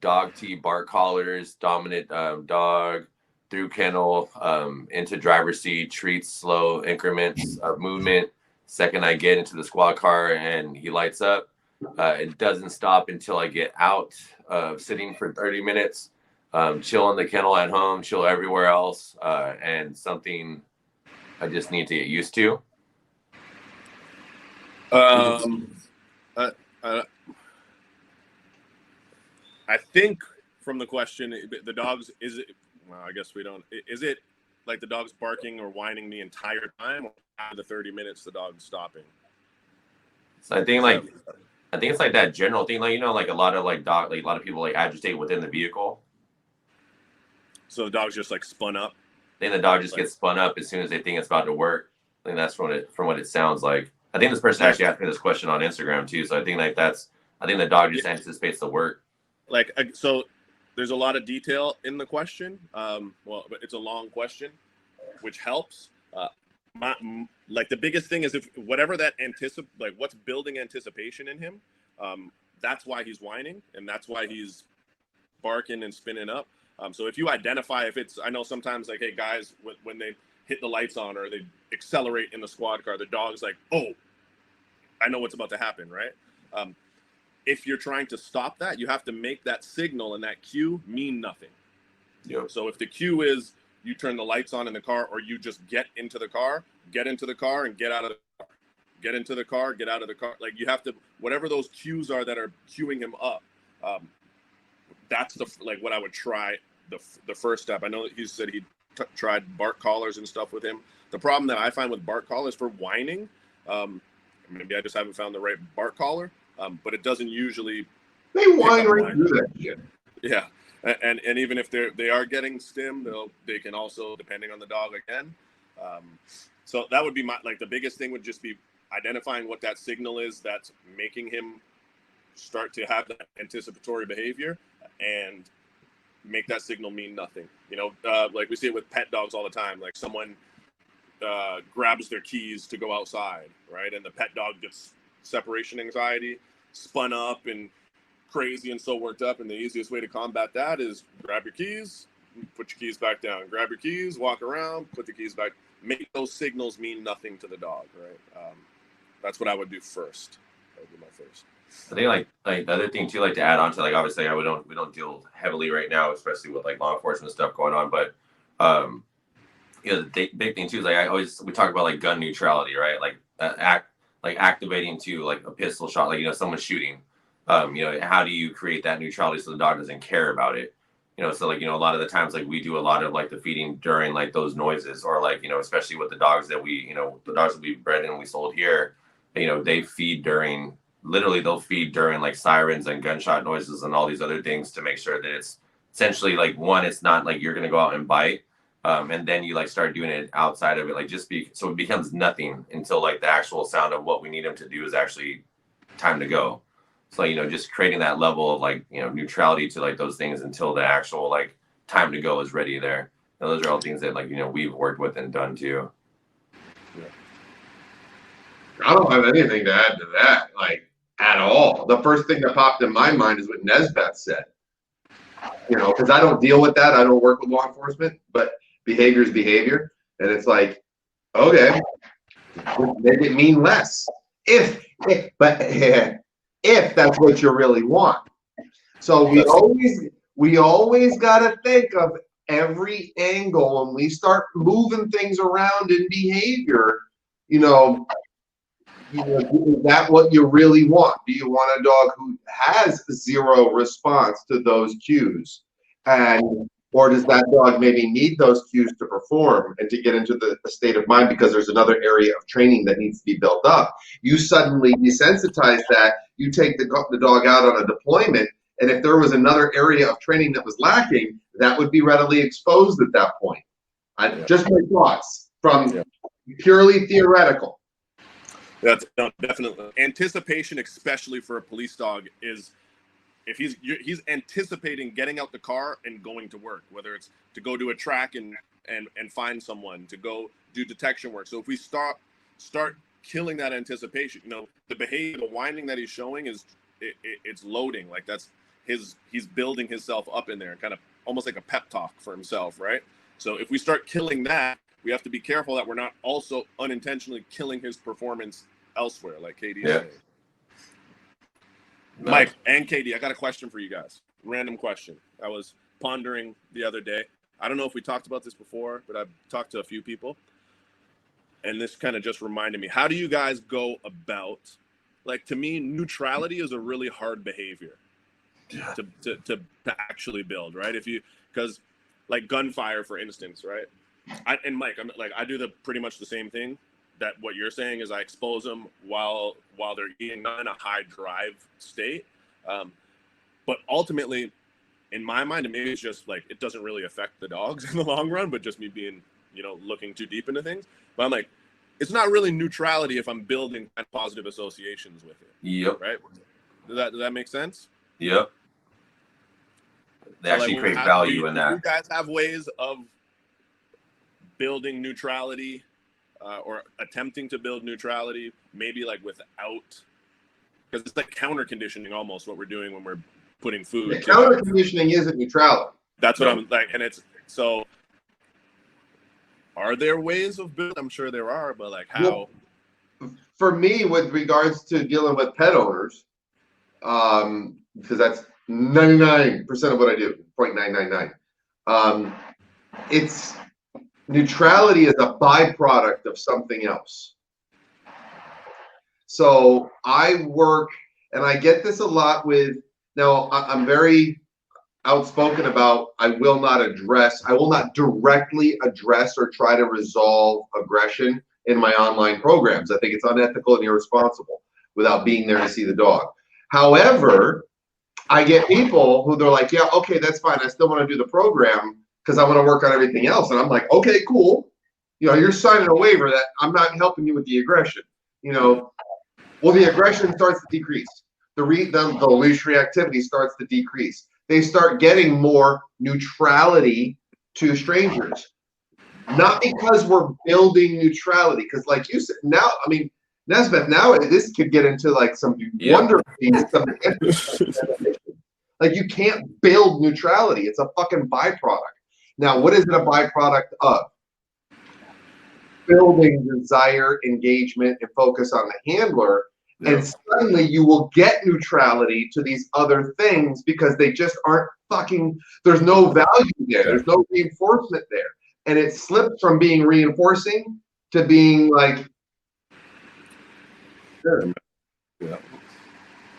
dog tea, bark collars, dominant dog, through kennel, into driver's seat, treats slow increments of movement. Second I get into the squad car and he lights up. It doesn't stop until I get out of sitting for 30 minutes. Chill in the kennel at home, chill everywhere else, and something I just need to get used to. I think from the question, the dogs, is it, well, I guess we don't, is it like the dog's barking or whining the entire time, or after the 30 minutes the dog's stopping? So I think it's like that general thing, like, like a lot of people like agitate within the vehicle. So the dog's just like spun up? Then the dog just gets spun up as soon as they think it's about to work. I think that's from what it sounds like. I think this person actually asked me this question on Instagram too. So I think the dog just anticipates the work. Like, so there's a lot of detail in the question. Well, but it's a long question, which helps. Like the biggest thing is if whatever that what's building anticipation in him, that's why he's whining and that's why he's barking and spinning up. So if you identify if it's, I know sometimes like, hey guys, when they hit the lights on or they accelerate in the squad car, the dog's like, oh, I know what's about to happen, right? If you're trying to stop that, you have to make that signal and that cue mean nothing. Yep. So if the cue is you turn the lights on in the car, or you just get into the car and get out of the car, get into the car, get out of the car. Like you have to, whatever those cues are that are cueing him up, that's what I would try the first step. I know he said he tried bark collars and stuff with him. The problem that I find with bark collars for whining, maybe I just haven't found the right bark collar, but it doesn't usually. They whine right through that shit. Yeah. And even if they are getting stim, they can also, depending on the dog again. So that would be the biggest thing would just be identifying what that signal is that's making him start to have that anticipatory behavior, and make that signal mean nothing. Like we see it with pet dogs all the time. Like someone grabs their keys to go outside, right? And the pet dog gets separation anxiety, spun up and crazy and so worked up. And the easiest way to combat that is grab your keys, put your keys back down, grab your keys, walk around, put the keys back, make those signals mean nothing to the dog, right? That's what I would do first. That would be my first. I think like the other thing too, like to add on to, like, obviously we don't deal heavily right now, especially with like law enforcement stuff going on, but the big thing too is like we talk about like gun neutrality, right? Like activating to like a pistol shot, like someone's shooting. How do you create that neutrality so the dog doesn't care about it? So like a lot of the times, like we do a lot of like the feeding during like those noises, or like especially with the dogs that we the dogs that we bred and we sold here, they feed during. Literally, they'll feed during like sirens and gunshot noises and all these other things to make sure that it's essentially like, one, it's not like you're gonna go out and bite, and then you like start doing it outside of it, like so it becomes nothing until like the actual sound of what we need them to do is actually time to go. So just creating that level of like neutrality to like those things until the actual like time to go is ready there. And those are all things that like we've worked with and done too. Yeah. I don't have anything to add to that. Like. At all. The first thing that popped in my mind is what Nezbeth said. Because I don't deal with that. I don't work with law enforcement, but behavior is behavior. And it's like, okay, make it mean less. If that's what you really want. So we always got to think of every angle when we start moving things around in behavior, is that what you really want? Do you want a dog who has zero response to those cues? Or does that dog maybe need those cues to perform and to get into the state of mind because there's another area of training that needs to be built up? You suddenly desensitize that, you take the dog out on a deployment, and if there was another area of training that was lacking, that would be readily exposed at that point. Just my thoughts from purely theoretical. That's definitely anticipation, especially for a police dog, is if he's anticipating getting out the car and going to work, whether it's to go to a track and find someone, to go do detection work. So if we start killing that anticipation, the behavior, the whining that he's showing it's loading. Like he's building himself up in there, kind of almost like a pep talk for himself, right? So if we start killing that, we have to be careful that we're not also unintentionally killing his performance elsewhere, like KD said. No. Mike and KD, I got a question for you guys. Random question. I was pondering the other day. I don't know if we talked about this before, but I've talked to a few people. And this kind of just reminded me. How do you guys go about, like, to me, neutrality is a really hard behavior to actually build, right? Because like gunfire, for instance, right? And Mike, I do pretty much the same thing. That what you're saying is I expose them while they're eating, not in a high drive state. But ultimately, in my mind, and maybe it's just like it doesn't really affect the dogs in the long run, but just me being, looking too deep into things. But I'm like, it's not really neutrality if I'm building positive associations with it. Yep. Right? Does that make sense? Yep. They actually create value in that. You guys have ways of building neutrality or attempting to build neutrality, maybe like without, because it's like counter conditioning almost what we're doing when we're putting food. The counter conditioning isn't neutrality. That's what I'm like, and it's so. Are there ways of building? I'm sure there are, but like how? Well, for me, with regards to dealing with pet owners, because that's 99% of what I do, 0.999. It's neutrality is a byproduct of something else. So I work, and I get this a lot with, now I'm very outspoken about, I will not directly address or try to resolve aggression in my online programs. I think it's unethical and irresponsible without being there to see the dog. However, I get people who they're like, yeah, okay, that's fine. I still want to do the program because I want to work on everything else. And I'm like, okay, cool. You know, you're signing a waiver that I'm not helping you with the aggression. You know, well, the aggression starts to decrease. The leash reactivity starts to decrease. They start getting more neutrality to strangers. Not because we're building neutrality, because like you said, now, I mean, Nezbeth, now this could get into like some wonderful things. Like you can't build neutrality. It's a fucking byproduct. Now, what is it a byproduct of? Building desire, engagement, and focus on the handler. Yeah. And suddenly you will get neutrality to these other things because they just aren't fucking, there's no value there. There's no reinforcement there. And it slips from being reinforcing to being like, sure. Yeah.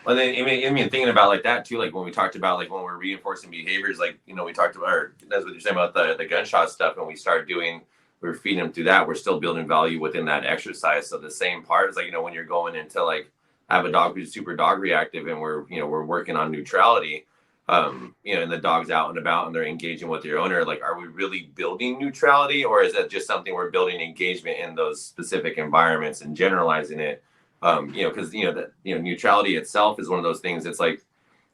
Well, then, I mean, thinking about like that too, like when we talked about like when we're reinforcing behaviors, like, you know, we talked about, or that's what you're saying about the gunshot stuff, and we started doing, we're feeding them through that. We're still building value within that exercise. So the same part is like, you know, when you're going into like, I have a dog who's super dog reactive, and we're working on neutrality. You know, and the dog's out and about and they're engaging with their owner. Like, are we really building neutrality, or is that just something we're building engagement in those specific environments and generalizing it? You know, because neutrality itself is one of those things. It's like,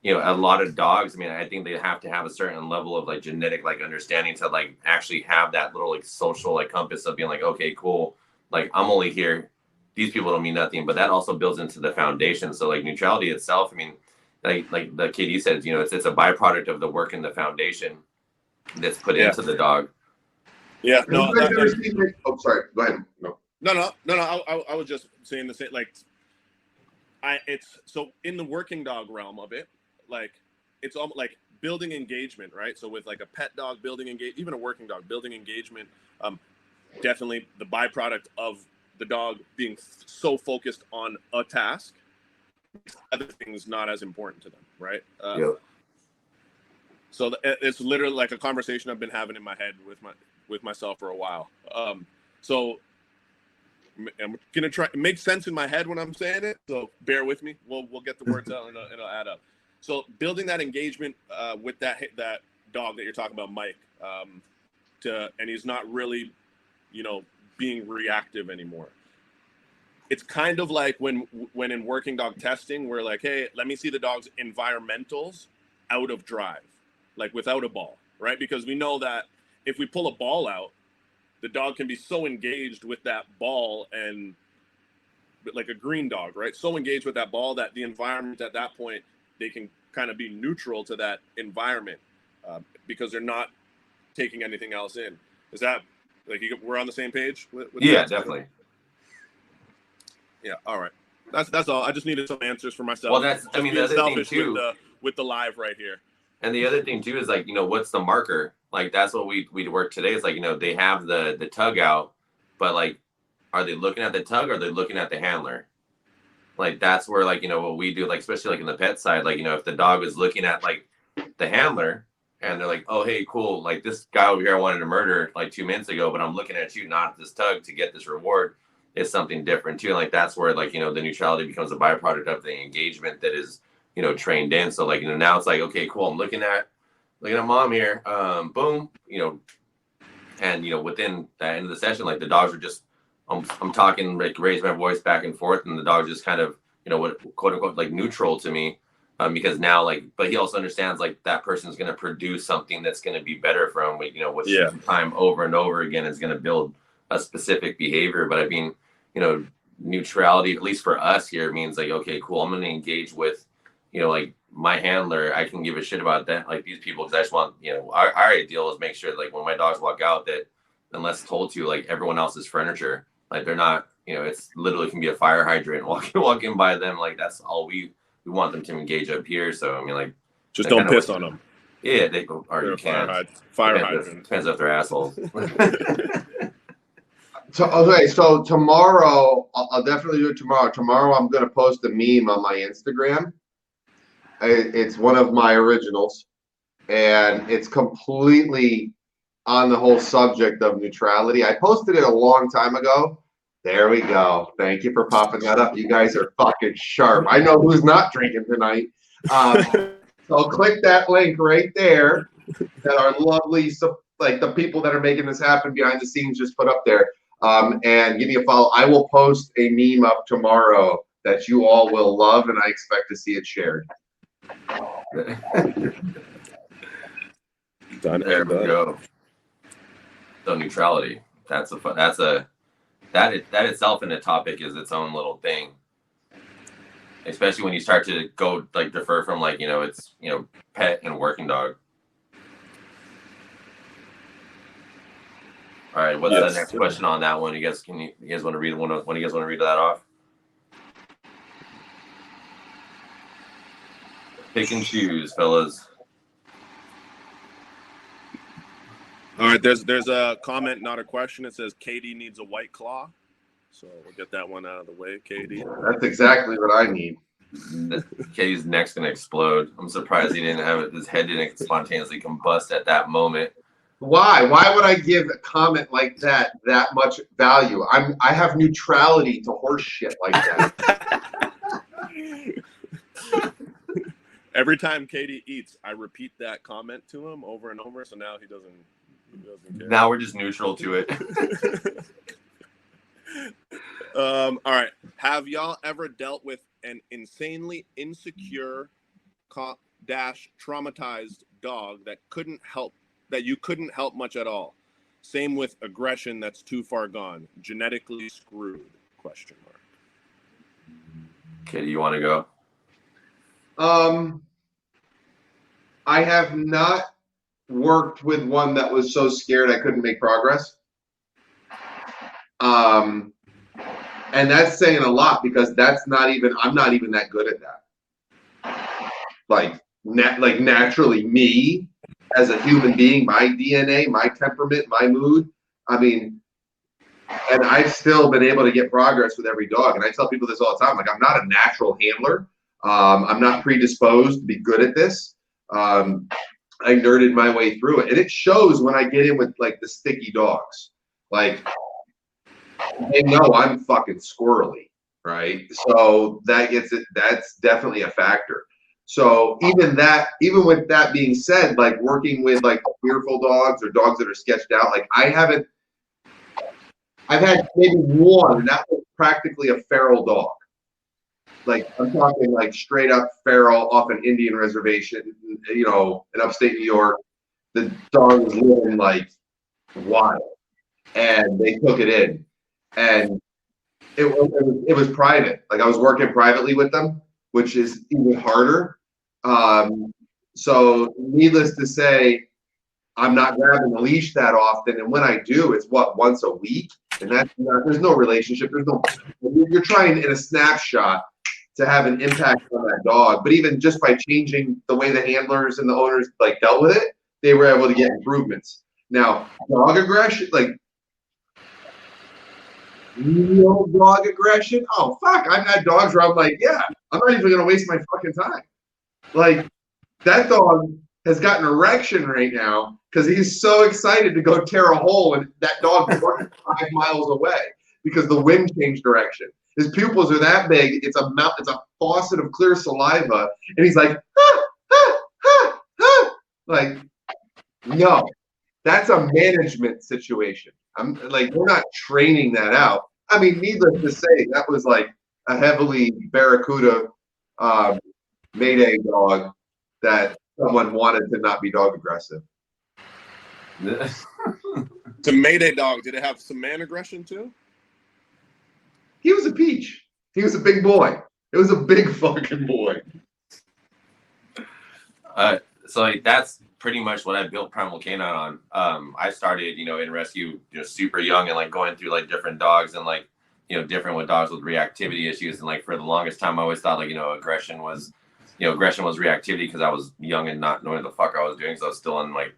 you know, a lot of dogs, I mean, I think they have to have a certain level of like genetic like understanding to like actually have that little like social like compass of being like, okay, cool, like I'm only here, these people don't mean nothing. But that also builds into the foundation. So like neutrality itself, I mean, like the kid you said, you know, it's a byproduct of the work in the foundation that's put into the dog. Yeah. No. Oh, sorry. Go ahead. No. I was just saying the same. Like, it's so in the working dog realm of it, like it's almost like building engagement, right? So with like a pet dog, building engage, even a working dog, building engagement. Definitely the byproduct of the dog being so focused on a task. Other things not as important to them, right? So it's literally like a conversation I've been having in my head with myself for a while. So I'm gonna try. It makes sense in my head when I'm saying it, so bear with me. We'll get the words out and it'll add up. So building that engagement with that dog that you're talking about, Mike, and he's not really, you know, being reactive anymore. It's kind of like when in working dog testing, we're like, hey, let me see the dog's environmentals out of drive, like without a ball, right? Because we know that if we pull a ball out, the dog can be so engaged with that ball, and like a green dog, right? So engaged with that ball that the environment at that point, they can kind of be neutral to that environment because they're not taking anything else in. Is that like we're on the same page? With yeah, definitely. Yeah. All right. That's all. I just needed some answers for myself. Well, that's, I mean, the other thing too, with the live right here. And the other thing too is like, you know, what's the marker? Like that's what we work today. Is like, you know, they have the tug out, but like, are they looking at the tug or are they looking at the handler? Like that's where like, you know, what we do, like especially like in the pet side, like, you know, if the dog is looking at like the handler and they're like, oh hey, cool, like this guy over here I wanted to murder like 2 minutes ago, but I'm looking at you, not at this tug to get this reward. Is something different too. And like that's where like, you know, the neutrality becomes a byproduct of the engagement that is, you know, trained in. So like, you know, now it's like, okay, cool, I'm looking at mom here, boom, you know, and you know, within that end of the session, like the dogs are just I'm talking, like raise my voice back and forth, and the dog just kind of, you know, what quote unquote like neutral to me, because now like, but he also understands like that person's going to produce something that's going to be better for him, you know, with time over and over again is going to build a specific behavior. But I mean, you know, neutrality, at least for us here, means like, okay, cool, I'm going to engage with, you know, like my handler. I can give a shit about that, like these people, because I just want, you know, our ideal is make sure like when my dogs walk out that unless told to, like everyone else's furniture, like they're not, you know, it's literally can be a fire hydrant walking by them. Like that's all we want them to engage up here. So I mean, like just don't piss on them. Yeah, they go, or you can't. Fire hydrant. Depends if they're assholes. So tomorrow, I'll definitely do it tomorrow. Tomorrow, I'm going to post a meme on my Instagram. It's one of my originals, and it's completely on the whole subject of neutrality. I posted it a long time ago. There we go. Thank you for popping that up. You guys are fucking sharp. I know who's not drinking tonight. So click that link right there that our lovely, like the people that are making this happen behind the scenes just put up there. And give me a follow. I will post a meme up tomorrow that you all will love, and I expect to see it shared. Done. There we go. So neutrality. That itself in a topic is its own little thing. Especially when you start to go like defer from like, it's pet and working dog. All right, what's the next question on that one? You guys want to read one? When you guys want to read that off? Pick and choose, fellas. All right, there's a comment, not a question. It says Katie needs a White Claw, so we'll get that one out of the way. Katie, that's exactly what I need. Katie's neck's gonna explode. I'm surprised he didn't have it. His head didn't spontaneously combust at that moment. Why? Why would I give a comment like that much value? I have neutrality to horse shit like that. Every time Katie eats, I repeat that comment to him over and over, so now he doesn't care. Now we're just neutral to it. All right. Have y'all ever dealt with an insanely insecure traumatized dog that you couldn't help much at all? Same with aggression that's too far gone. Genetically screwed? ? Katie, you want to go? I have not worked with one that was so scared I couldn't make progress. And that's saying a lot because I'm not even that good at that. Like naturally me as a human being, my DNA, my temperament, my mood. I mean, and I've still been able to get progress with every dog. And I tell people this all the time, like I'm not a natural handler. I'm not predisposed to be good at this. I nerded my way through it. And it shows when I get in with like the sticky dogs. Like they know I'm fucking squirrely, right? So that's definitely a factor. So even with that being said, like working with like fearful dogs or dogs that are sketched out, like I've had maybe one, and that was practically a feral dog. Like I'm talking like straight up feral off an Indian reservation, in upstate New York. The dog was living like wild, and they took it in, and it was private. Like I was working privately with them, which is even harder. So needless to say, I'm not grabbing the leash that often, and when I do, it's once a week, and there's no relationship. You're trying in a snapshot to have an impact on that dog. But even just by changing the way the handlers and the owners like dealt with it, they were able to get improvements. Now, dog aggression, like real dog aggression, oh fuck, I've had dogs where I'm like, yeah, I'm not even gonna waste my fucking time. Like that dog has got an erection right now because he's so excited to go tear a hole, and that dog is 5 miles away because the wind changed direction. His pupils are that big. It's a faucet of clear saliva, and he's like, like, no, that's a management situation. I'm like, we're not training that out. I mean, needless to say, that was like a heavily barracuda Mayday dog that someone wanted to not be dog aggressive. It's a Mayday dog. Did it have some man aggression too? He was a peach. He was a big boy. It was a big fucking boy. So like that's pretty much what I built Primal Canine on. I started, in rescue, super young and like going through like different dogs and like, different with dogs with reactivity issues. And like for the longest time, I always thought like, aggression was reactivity because I was young and not knowing what the fuck I was doing. So I was still in I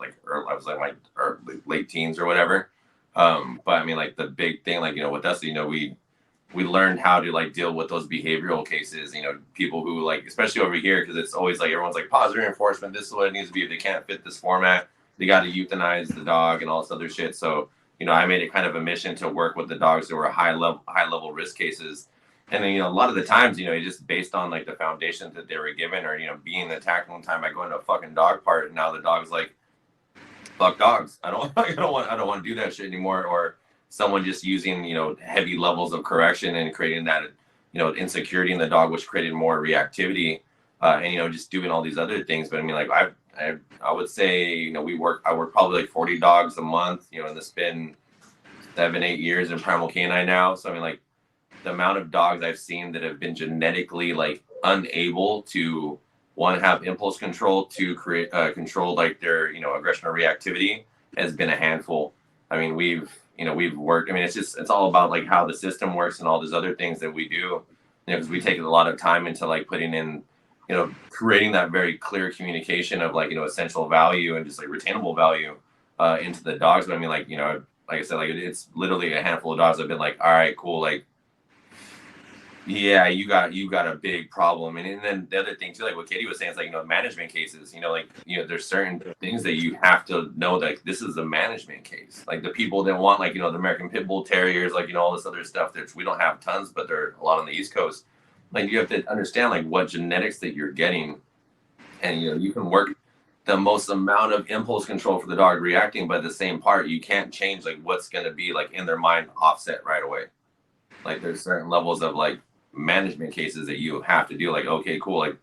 was like my late teens or whatever. But I mean, like the big thing, like, with us, we learned how to like deal with those behavioral cases, people who like, especially over here, because it's always like everyone's like positive reinforcement. This is what it needs to be. If they can't fit this format, they got to euthanize the dog and all this other shit. So, I made it kind of a mission to work with the dogs that were high level risk cases. And then, a lot of the times, it's just based on like the foundations that they were given, or, being attacked one time by going to a fucking dog park. And now the dog's like, fuck dogs. I don't want to do that shit anymore. Or someone just using, heavy levels of correction and creating that, insecurity in the dog, which created more reactivity, and, just doing all these other things. But I mean, like I would say, I work probably like 40 dogs a month, and it's been 7-8 years in primal canine now. So I mean, like, the amount of dogs I've seen that have been genetically like unable to, one, have impulse control, to create control like their aggression or reactivity has been a handful. I mean, we've worked. I mean, it's all about like how the system works and all these other things that we do, because we take a lot of time into like putting in, creating that very clear communication of like, essential value and just like retainable value into the dogs. But I mean, like, like I said, like it's literally a handful of dogs that have been like, all right, cool, like, yeah, you got a big problem. And then the other thing too, like what Katie was saying, is like, management cases, like, there's certain things that you have to know that this is a management case. Like the people that want like, the American Pit Bull Terriers, like, all this other stuff that we don't have tons, but they're a lot on the East Coast. Like you have to understand like what genetics that you're getting, and, you can work the most amount of impulse control for the dog reacting, but at the same part, you can't change like what's going to be like in their mind offset right away. Like there's certain levels of like management cases that you have to do. Like, okay, cool. Like,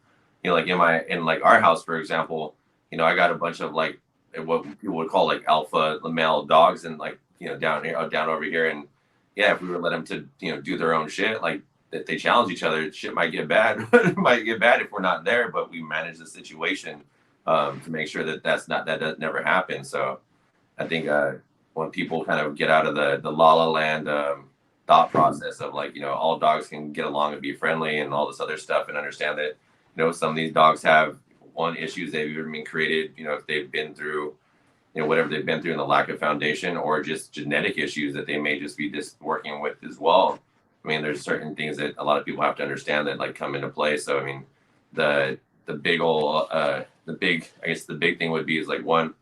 like in like our house, for example, I got a bunch of like what people would call like alpha male dogs, and like, down over here. And yeah, if we were to let them to, do their own shit, like if they challenge each other, shit might get bad. It might get bad if we're not there, but we manage the situation to make sure that never happens. So I think when people kind of get out of the La La Land thought process of like, all dogs can get along and be friendly and all this other stuff, and understand that, some of these dogs have issues they've even been created, if they've been through, whatever they've been through, in the lack of foundation, or just genetic issues that they may just be just working with as well. I mean, there's certain things that a lot of people have to understand that like come into play. So I mean, the big thing would be is like, one,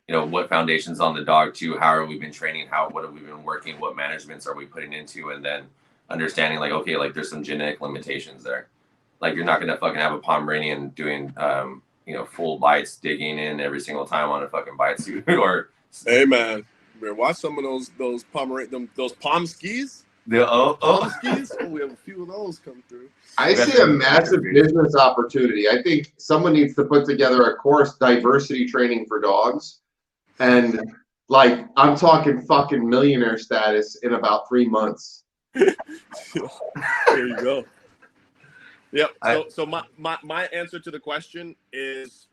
what foundation's on the dog, two, how have we been training, what have we been working, what managements are we putting into, and then understanding like, okay, like there's some genetic limitations there. Like you're not going to fucking have a Pomeranian doing, full bites, digging in every single time on a fucking bite suit. Or hey man, watch some of those Pomeranian, those Pom skis. Pom skis. Oh, we have a few of those come through. I see a massive business opportunity. I think someone needs to put together a course, diversity training for dogs. And like, I'm talking fucking millionaire status in about 3 months. There you go. Yep. So my answer to the question is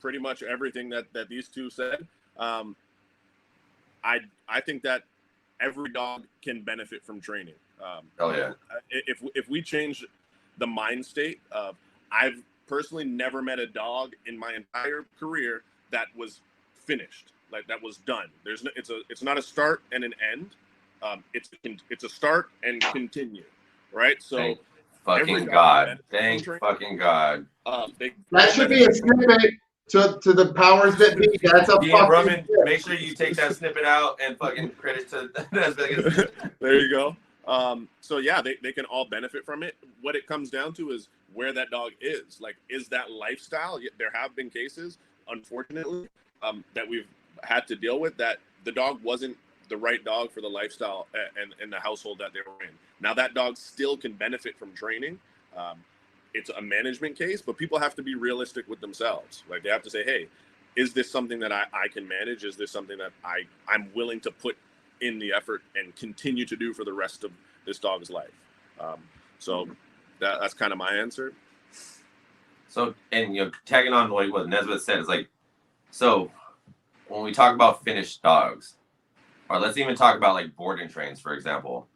pretty much everything that these two said. I think that every dog can benefit from training. Oh yeah. If we change the mind state of, I've personally never met a dog in my entire career that was finished, like that was done. It's not a start and an end. It's a start and continue, right? So thank fucking God. That should be a snippet to the powers that be. That's a fucking make sure you take that snippet out and fucking credit to Nezbeth. There you go. So yeah, they can all benefit from it. What it comes down to is where that dog is. Like, is that lifestyle? There have been cases, unfortunately, that we've had to deal with, that the dog wasn't the right dog for the lifestyle and the household that they were in. Now that dog still can benefit from training. It's a management case, but people have to be realistic with themselves. Like, they have to say, hey, is this something that I can manage? Is this something that I'm willing to put in the effort and continue to do for the rest of this dog's life? So that's kind of my answer. So, and tagging on what Nezbeth said, is like, so when we talk about finished dogs, or let's even talk about like boarding trains, for example,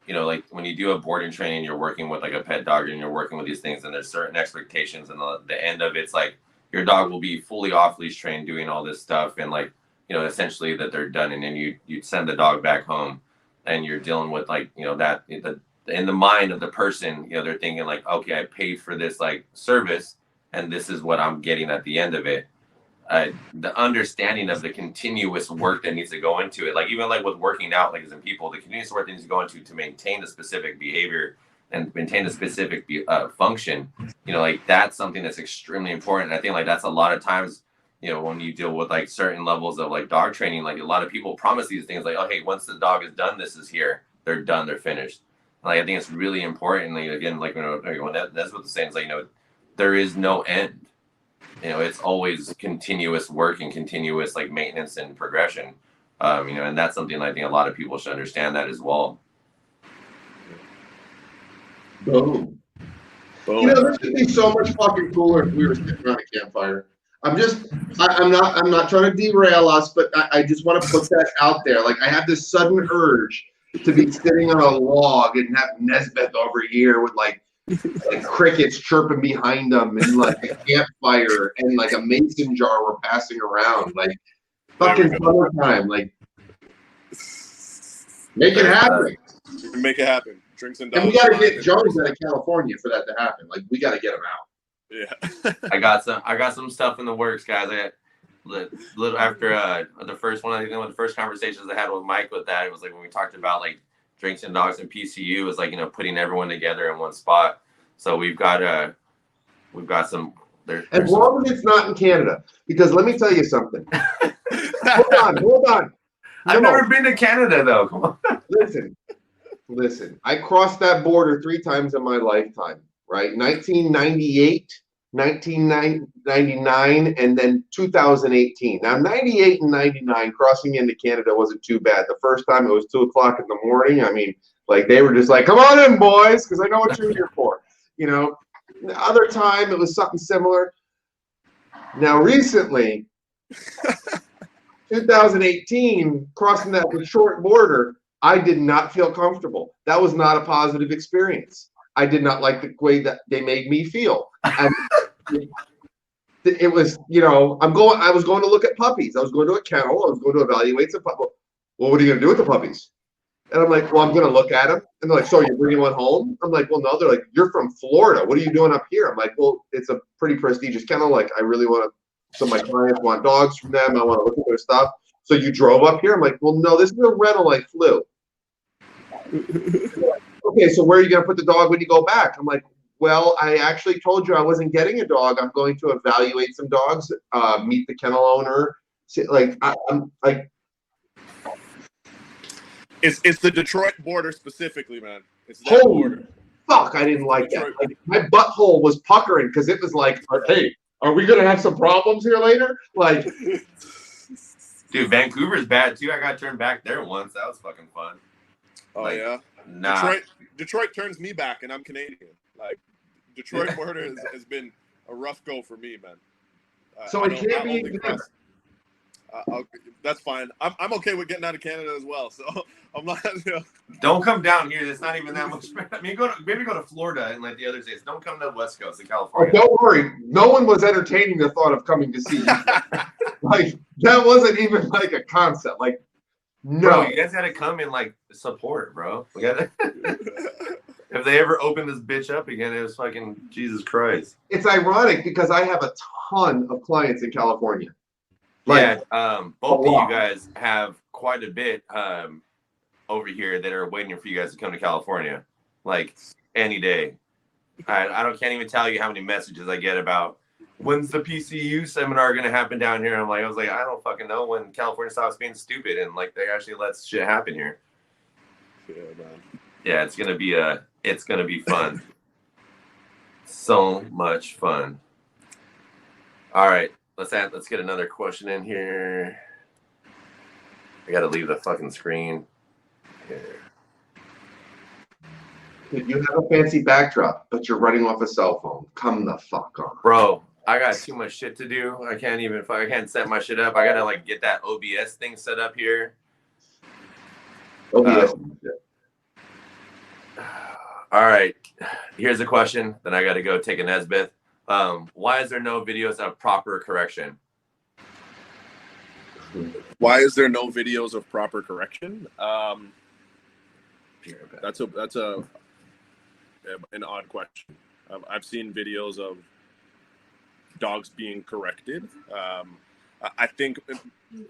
like when you do a boarding training, you're working with like a pet dog and you're working with these things, and there's certain expectations, and the end of it's like your dog will be fully off leash trained, doing all this stuff, and like, essentially that they're done, and then you send the dog back home, and you're dealing with like, that in the mind of the person, they're thinking like, okay, I paid for this like service, and this is what I'm getting at the end of it. the understanding of the continuous work that needs to go into it. Like even like with working out, like as in people, the continuous work that needs to go into to maintain the specific behavior and maintain the specific function. You know, like that's something that's extremely important. And I think like that's a lot of times, you know, when you deal with like certain levels of like dog training, like a lot of people promise these things like, oh, hey, once the dog is done, this is here. They're done. They're finished. Like I think it's really important. Like again, like when that's what the saying is like, you know, there is no end. You know, it's always continuous work and continuous like maintenance and progression. You know, and that's something I think a lot of people should understand that as well. Boom. You know, this would be so much fucking cooler if we were sitting around a campfire. I'm not trying to derail us, but I just want to put that out there. Like I have this sudden urge to be sitting on a log and have Nezbeth over here with like crickets chirping behind them and like a campfire and like a mason jar we're passing around. Like fucking summertime. Like make it happen. Make it happen. Drinks and dogs. And we gotta get Jones out of California for that to happen. Like we gotta get him out. Yeah. I got some stuff in the works, guys. Little after the first one, I think one of the first conversations I had with Mike with that, it was like when we talked about like drinks and dogs and PCU, was like, you know, putting everyone together in one spot. So we've got some as long as it's not in Canada, because let me tell you something. Hold on. I've never been to Canada though. Come on. Listen. I crossed that border 3 times in my lifetime, right? 1998, 1999, and then 2018. Now, 98 and 99, crossing into Canada wasn't too bad. The first time it was 2:00 in the morning. I mean, like they were just like, come on in, boys, because I know what you're here for. You know, the other time it was something similar. Now, recently, 2018, crossing that short border, I did not feel comfortable. That was not a positive experience. I did not like the way that they made me feel. It was, you know, I was going to look at puppies. I was going to a kennel. I was going to evaluate some puppies. Well, what are you going to do with the puppies? And I'm like, well, I'm going to look at them. And they're like, so you're bringing one home? I'm like, well, no. They're like, you're from Florida. What are you doing up here? I'm like, well, it's a pretty prestigious kennel. Like, I really want to, so my clients want dogs from them. I want to look at their stuff. So you drove up here? I'm like, well, no, this is a rental. I flew. Okay, so where are you going to put the dog when you go back? I'm like, well, I actually told you I wasn't getting a dog. I'm going to evaluate some dogs, meet the kennel owner. Like, I'm like, it's the Detroit border specifically, man. It's that border. Fuck, I didn't like that. Like, my butthole was puckering because it was like, hey, are we going to have some problems here later? Like, dude, Vancouver's bad too. I got turned back there once. That was fucking fun. Oh, like, yeah. Nah. Detroit turns me back, and I'm Canadian. Like, Detroit border has been a rough go for me, man. So it can't be. That's fine. I'm okay with getting out of Canada as well. So I'm not. You know. Don't come down here. It's not even that much. I mean, maybe go to Florida and like the other states. Don't come to the West Coast of California. Oh, don't worry. No one was entertaining the thought of coming to see you. Like that wasn't even like a concept. Like no, bro, you guys got to come and like support, bro. We got if they ever open this bitch up again, it was fucking Jesus Christ. It's ironic because I have a ton of clients in California. Like, yeah, both of you guys have quite a bit over here that are waiting for you guys to come to California, like any day. I can't even tell you how many messages I get about when's the PCU seminar going to happen down here. I was like, I don't fucking know when California stops being stupid and like they actually let shit happen here. Yeah, man. Yeah, it's gonna be fun. So much fun. All right. Let's get another question in here. I gotta leave the fucking screen. Here. Dude, you have a fancy backdrop, but you're running off a cell phone. Come the fuck on. Bro, I got too much shit to do. I can't set my shit up. I gotta like get that OBS thing set up here. OBS. All right. Here's a question. Then I gotta go take a Nezbeth. Why is there no videos of proper correction? Why is there no videos of proper correction? That's an odd question. I've seen videos of dogs being corrected. I think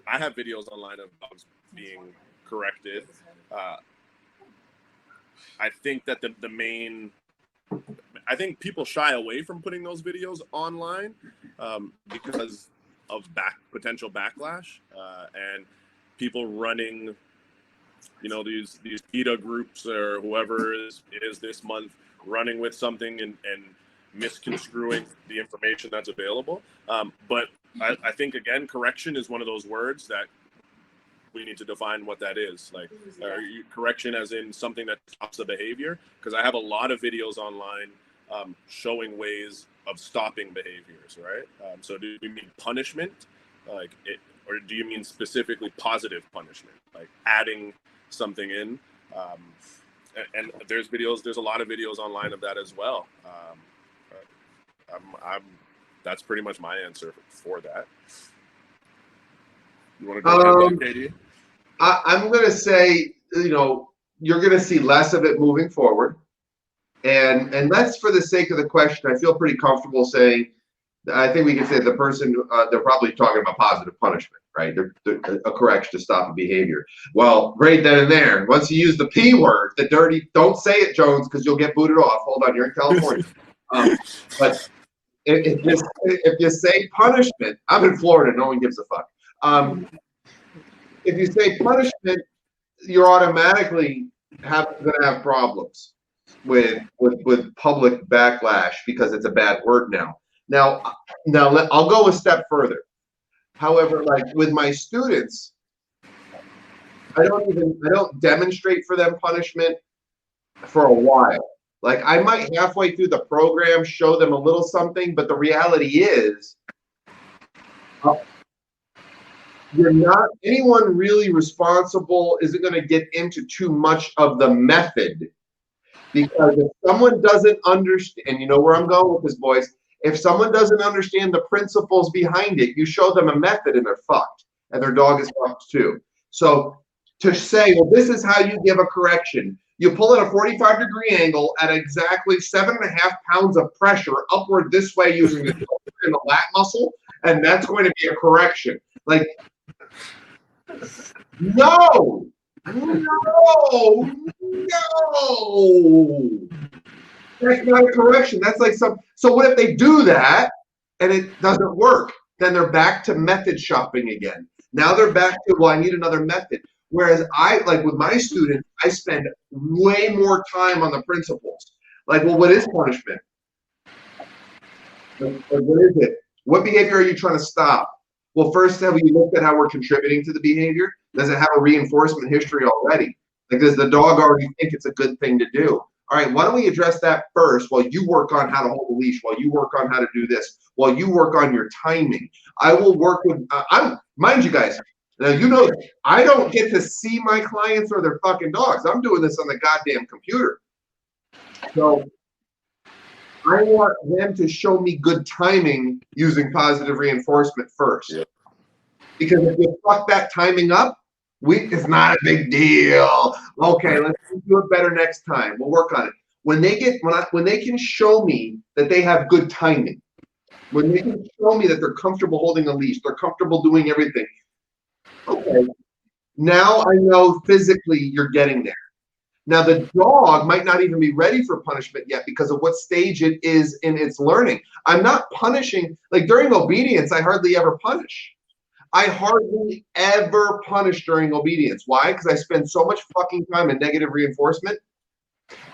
I have videos online of dogs being corrected. I think that the main, I think people shy away from putting those videos online because of potential backlash and people running, you know, these PETA groups or whoever it is this month running with something and misconstruing the information that's available. But I think, again, correction is one of those words that we need to define what that is. Like, correction as in something that stops the behavior? Because I have a lot of videos online showing ways of stopping behaviors, right? So do you mean punishment, or do you mean specifically positive punishment, like adding something in? And there's a lot of videos online of that as well. That's pretty much my answer for that. You want to go ahead, Katie? I'm going to say, you know, you're going to see less of it moving forward. And that's for the sake of the question. I feel pretty comfortable saying, I think we can say the person, they're probably talking about positive punishment, right? They're a correction to stop a behavior. Well, right then and there, once you use the P word, the dirty, don't say it, Jones, because you'll get booted off. Hold on, you're in California. But if you say punishment, I'm in Florida, no one gives a fuck. If you say punishment, you're automatically going to have problems with public backlash because it's a bad word now. Now I'll go a step further. However, like with my students, I don't demonstrate for them punishment for a while. Like I might halfway through the program show them a little something, but the reality is you're not, anyone really responsible isn't going to get into too much of the method, because if someone doesn't understand, and you know where I'm going with this, boys, if someone doesn't understand the principles behind it, you show them a method and they're fucked, and their dog is fucked too. So to say, well, this is how you give a correction, you pull at a 45-degree angle at exactly 7.5 pounds of pressure upward this way using the shoulder and the lat muscle, and that's going to be a correction. Like, no. That's not a correction. That's like so what if they do that and it doesn't work? Then they're back to method shopping again. Now they're back to, well, I need another method. Whereas like with my students, I spend way more time on the principles. Like, well, what is punishment? Like, what is it? What behavior are you trying to stop? Well, first, have you looked at how we're contributing to the behavior? Does it have a reinforcement history already? Like, does the dog already think it's a good thing to do? All right, why don't we address that first while you work on how to hold the leash, while you work on how to do this, while you work on your timing. I will work with, mind you guys, now you know, I don't get to see my clients or their fucking dogs. I'm doing this on the goddamn computer. So I want them to show me good timing using positive reinforcement first. Yeah. Because if you fuck that timing up, it's not a big deal. Okay, let's do it better next time. We'll work on it. When they can show me that they have good timing, when they can show me that they're comfortable holding a leash, they're comfortable doing everything. Okay, now I know physically you're getting there. Now the dog might not even be ready for punishment yet because of what stage it is in its learning. I'm not punishing, like during obedience, I hardly ever punish. I hardly ever punish during obedience. Why? Because I spend so much fucking time in negative reinforcement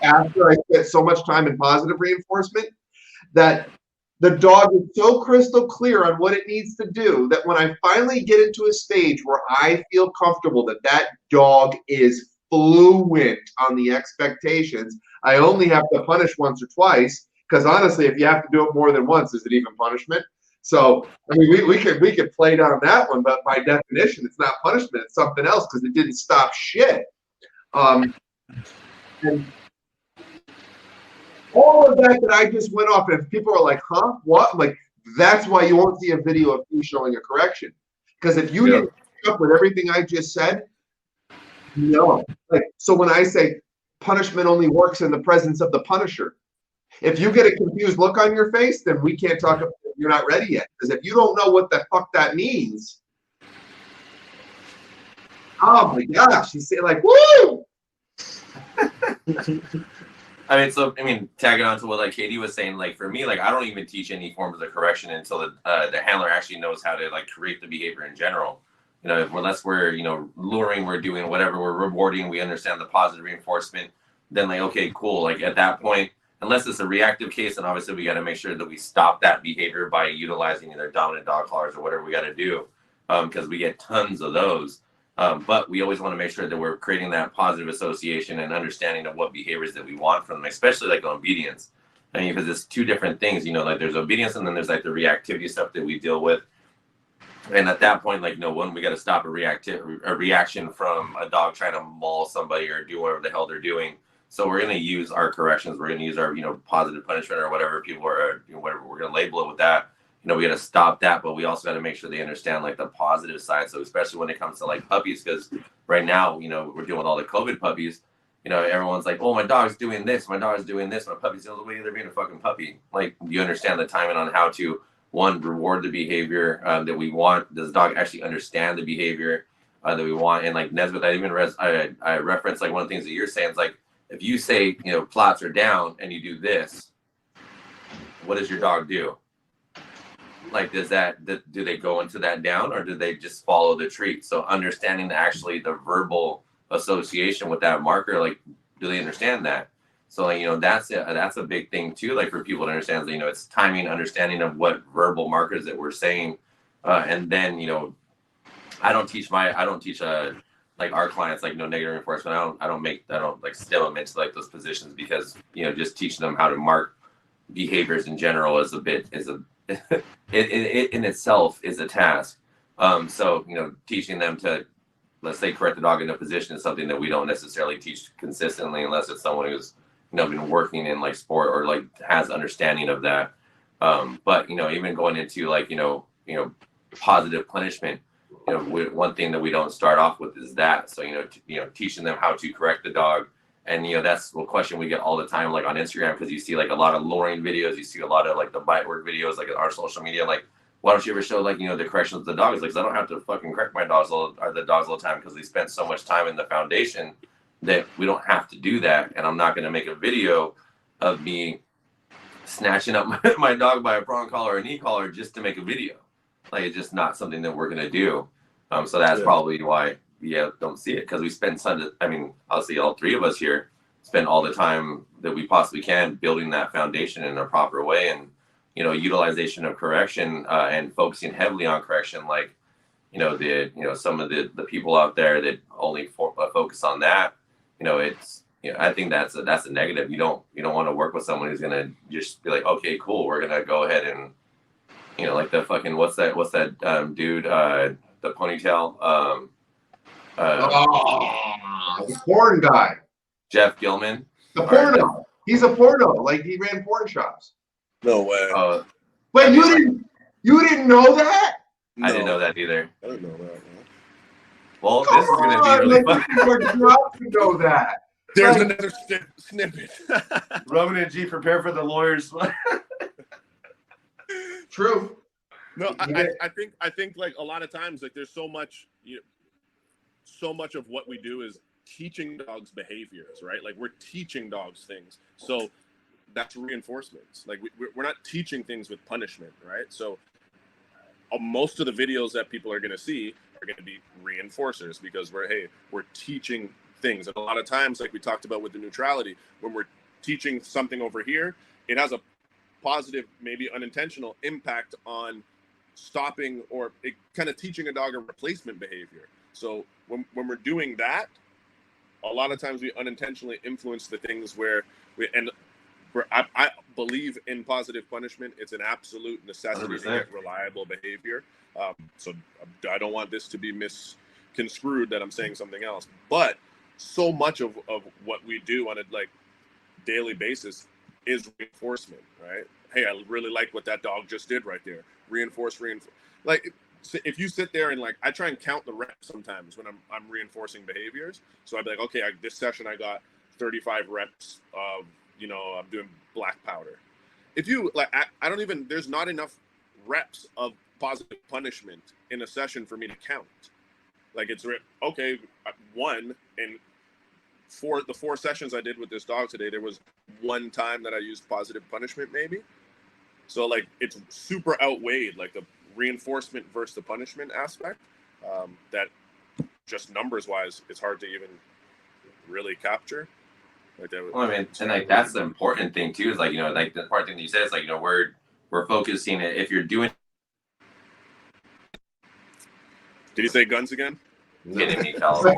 after I spent so much time in positive reinforcement that the dog is so crystal clear on what it needs to do that when I finally get into a stage where I feel comfortable that that dog is fluent on the expectations, I only have to punish once or twice, because honestly, if you have to do it more than once, is it even punishment? So, I mean, we could play down that one, but by definition, it's not punishment. It's something else because it didn't stop shit. And all of that I just went off, and people are like, huh, what? I'm like, that's why you won't see a video of me showing a correction. Because if you didn't pick up with everything I just said, no. Like, so when I say punishment only works in the presence of the punisher, if you get a confused look on your face, then we can't talk about you're not ready yet. Because if you don't know what the fuck that means, oh my gosh, you say like, woo! I mean, tagging on to what like Katie was saying, like for me, like I don't even teach any forms of correction until the handler actually knows how to like create the behavior in general. You know, unless we're, you know, luring, we're doing whatever, we're rewarding, we understand the positive reinforcement, then like, okay, cool. Like at that point, unless it's a reactive case, then obviously we got to make sure that we stop that behavior by utilizing either dominant dog collars or whatever we got to do, because we get tons of those. But we always want to make sure that we're creating that positive association and understanding of what behaviors that we want from them, especially like obedience. I mean, because it's two different things, you know, like there's obedience and then there's like the reactivity stuff that we deal with. And at that point, like, no one, we got to stop a reaction from a dog trying to maul somebody or do whatever the hell they're doing. So we're going to use our corrections. We're going to use our, you know, positive punishment or whatever people are, you know, whatever we're going to label it with that. You know, we got to stop that, but we also got to make sure they understand like the positive side. So especially when it comes to like puppies, because right now, you know, we're dealing with all the COVID puppies. You know, everyone's like, oh, my dog's doing this, my dog's doing this, my puppy's the way they're being a fucking puppy. Like, you understand the timing on how to, one, reward the behavior that we want. Does the dog actually understand the behavior that we want? And like Nezbeth, I referenced like one of the things that you're saying is like, if you say, you know, plots are down and you do this, what does your dog do? Like, do they go into that down or do they just follow the treat? So understanding actually the verbal association with that marker, like, do they understand that? So, like, you know, that's a big thing too, like for people to understand that, you know, it's timing, understanding of what verbal markers that we're saying. And then, you know, I don't teach like our clients, like no negative reinforcement. I don't like still them into like those positions because, you know, just teaching them how to mark behaviors in general it in itself is a task. So, you know, teaching them to, let's say, correct the dog in a position is something that we don't necessarily teach consistently unless it's someone who's, you know, been working in like sport or like has understanding of that. But, you know, even going into like, you know, positive punishment, you know, one thing that we don't start off with is that. So, you know, teaching them how to correct the dog. And, you know, that's a question we get all the time, like on Instagram, because you see like a lot of luring videos, you see a lot of like the bite work videos, like our social media, like, why don't you ever show like, you know, the corrections of the dogs? Like, 'cause I don't have to fucking correct my dogs all the time because they spent so much time in the foundation that we don't have to do that. And I'm not going to make a video of me snatching up my dog by a prong collar or an e-collar just to make a video. Like, it's just not something that we're going to do. So that's probably why don't see it, because we spend obviously all three of us here spend all the time that we possibly can building that foundation in a proper way. And, you know, utilization of correction and focusing heavily on correction, like, you know, some of the people out there that only focus on that, you know, it's, you know, I think that's a negative. You don't want to work with someone who's gonna just be like, okay, cool, we're gonna go ahead and, you know, like the fucking what's that dude, the ponytail, the porn guy, Jeff Gilman, the porno. He's a porno. Like, he ran porn shops. No way. Wait, you didn't know that? I didn't know that either. I didn't know that. Man. Well, this is going to be really fun. To know that. There's another snippet. Roman and G, prepare for the lawyers. True. No, I think like a lot of times, like there's so much, you know, so much of what we do is teaching dogs behaviors, right? Like we're teaching dogs things. So that's reinforcements. Like we're not teaching things with punishment, right? So most of the videos that people are going to see are going to be reinforcers because we're teaching things. And a lot of times, like we talked about with the neutrality, when we're teaching something over here, it has a positive, maybe unintentional impact on stopping or kind of teaching a dog a replacement behavior. So when we're doing that, a lot of times we unintentionally influence the things where I believe in positive punishment. It's an absolute necessity 100%. to get reliable behavior. So I don't want this to be misconstrued that I'm saying something else. But so much of what we do on a like daily basis is reinforcement, right? Hey, I really like what that dog just did right there. Reinforce. Like if you sit there and like, I try and count the reps sometimes when I'm reinforcing behaviors. So I'd be like, okay, this session I got 35 reps of, you know, I'm doing black powder. If you like, I don't even, there's not enough reps of positive punishment in a session for me to count. Like it's okay, 1 and the 4 sessions I did with this dog today, there was 1 time that I used positive punishment maybe. So like it's super outweighed, like the reinforcement versus the punishment aspect, that just numbers wise, it's hard to even really capture. Like that. Well, I mean, and like that's the important thing too, is like, you know, like the important thing that you said is like, you know, we're focusing it. If you're doing. Did you say guns again? Kidding me, Callum.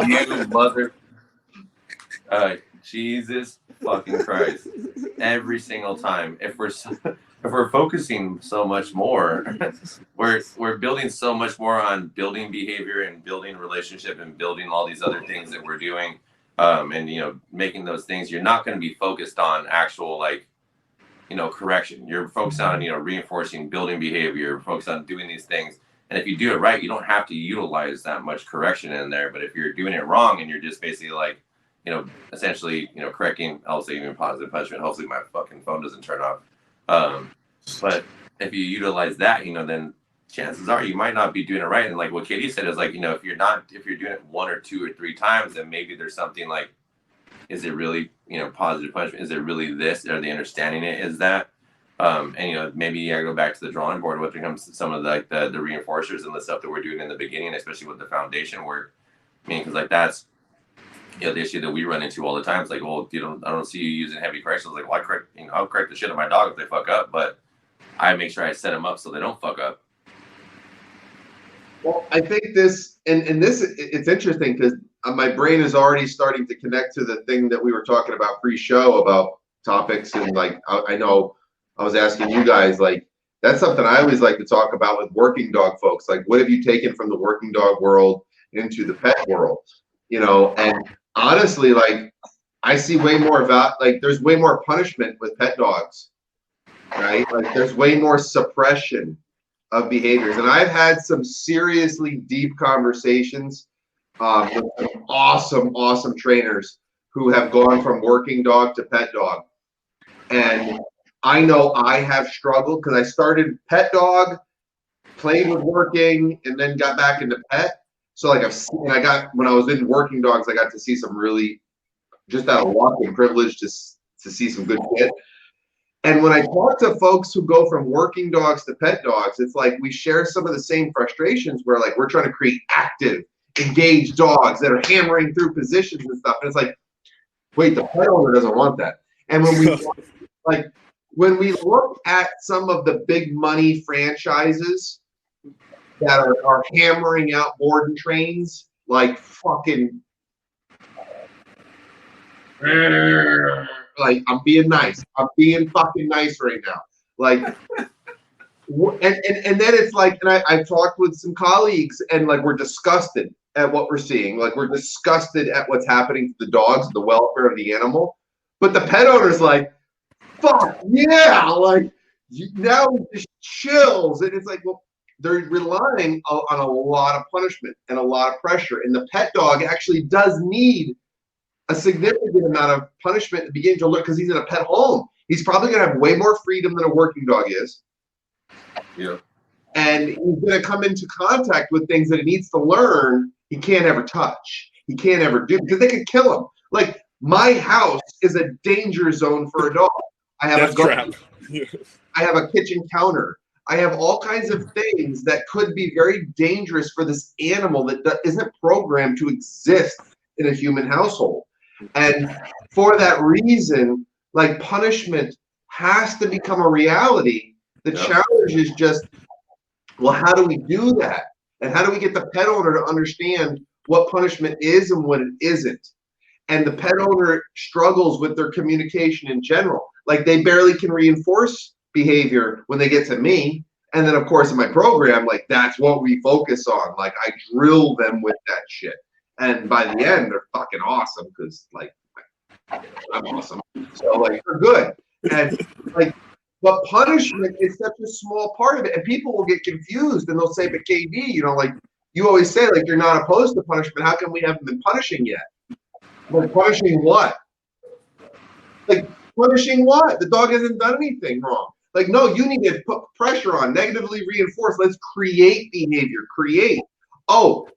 You mother. Jesus fucking Christ! Every single time, if we're focusing so much more, we're building so much more on building behavior and building relationship and building all these other things that we're doing, and you know, making those things. You're not going to be focused on actual, like, you know, correction. You're focused on, you know, reinforcing, building behavior, focused on doing these things. And if you do it right, you don't have to utilize that much correction in there. But if you're doing it wrong and you're just basically like, you know, essentially, you know, correcting, I'll say even positive punishment. Hopefully my fucking phone doesn't turn off. But if you utilize that, you know, then chances are you might not be doing it right. And like what Katie said is like, you know, if you're doing it 1 or 2 or 3 times, then maybe there's something like, is it really, you know, positive punishment? Is it really this? Are they understanding it? Is that? And you know, maybe I go back to the drawing board when it comes to some of the, like the reinforcers and the stuff that we're doing in the beginning, especially with the foundation work. I mean, because like that's, you know, the issue that we run into all the time. It's like, well, I don't see you using heavy corrections. Like, well, I'll correct the shit of my dog if they fuck up, but I make sure I set them up so they don't fuck up. Well, I think this, and this, it's interesting because my brain is already starting to connect to the thing that we were talking about pre-show about topics, and like I know I was asking you guys, like that's something I always like to talk about with working dog folks. Like, what have you taken from the working dog world into the pet world? You know, and honestly, like I see way more like there's way more punishment with pet dogs, right? Like there's way more suppression of behaviors, and I've had some seriously deep conversations with some awesome trainers who have gone from working dog to pet dog, and I know I have struggled because I started pet dog, played with working, and then got back into pet. So like when I was in working dogs, I got to see some really, just out of luck and privilege to see some good shit. And when I talk to folks who go from working dogs to pet dogs, it's like we share some of the same frustrations where like we're trying to create active, engaged dogs that are hammering through positions and stuff. And it's like, wait, the pet owner doesn't want that. And when we look at some of the big money franchises that are hammering out board and trains, like fucking, like I'm being nice. I'm being fucking nice right now. Like, and then it's like, and I've talked with some colleagues, and like we're disgusted at what we're seeing. Like we're disgusted at what's happening to the dogs, the welfare of the animal. But the pet owner's like, fuck yeah, like now it just chills. And it's like, well, they're relying on a lot of punishment and a lot of pressure. And the pet dog actually does need a significant amount of punishment to begin to learn, because he's in a pet home. He's probably going to have way more freedom than a working dog is. Yeah. And he's going to come into contact with things that he needs to learn he can't ever touch. He can't ever do, because they could kill him. Like, my house is a danger zone for a dog. I have I have a kitchen counter. I have all kinds of things that could be very dangerous for this animal that isn't programmed to exist in a human household. And for that reason, like, punishment has to become a reality. The challenge is just, well, how do we do that? And how do we get the pet owner to understand what punishment is and what it isn't? And the pet owner struggles with their communication in general. Like, they barely can reinforce behavior when they get to me. And then, of course, in my program, like, that's what we focus on. Like, I drill them with that shit. And by the end, they're fucking awesome, because, like, I'm awesome. So, like, they're good. And, like, but punishment is such a small part of it. And people will get confused, and they'll say, but KD, you know, like, you always say, like, you're not opposed to punishment. How come we haven't been punishing yet? Like, punishing what? Like, punishing what? The dog hasn't done anything wrong. Like, no, you need to put pressure on, negatively reinforce. Let's create behavior. Create. Oh,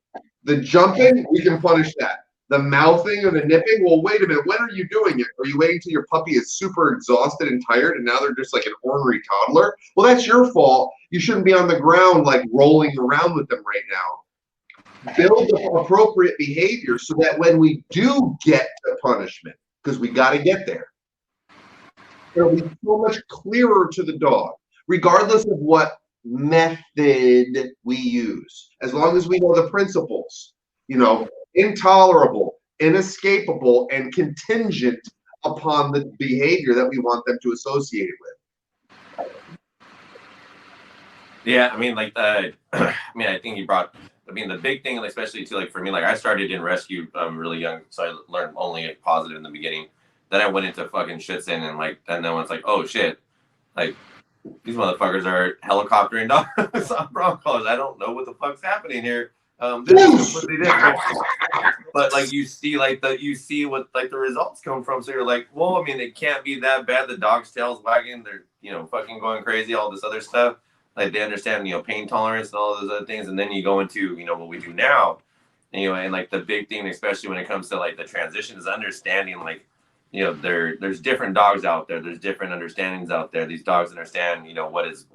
the jumping, we can punish that. The mouthing or the nipping, well, wait a minute. When are you doing it? Are you waiting till your puppy is super exhausted and tired and now they're just like an ornery toddler? Well, that's your fault. You shouldn't be on the ground like rolling around with them right now. Build the appropriate behavior so that when we do get the punishment, because we got to get there, it'll be so much clearer to the dog, regardless of what method we use. As long as we know the principles, intolerable, inescapable, and contingent upon the behavior that we want them to associate it with. Yeah, I mean, like, I think you brought, the big thing, especially too, like for me, like I started in rescue really young, so I learned only like, positive in the beginning. Then I went into fucking shits in, and then it's like, oh shit, like these motherfuckers are helicoptering dogs on Broncos. I don't know what the fuck's happening here. This is completely different. But like you see what like the results come from. So you're like, well, I mean, it can't be that bad. The dog's tail's wagging. They're fucking going crazy. All this other stuff. Like they understand pain tolerance and all those other things. And then you go into what we do now. And like the big thing, especially when it comes to like the transition, is understanding like there's different dogs out there. There's different understandings out there. These dogs understand what is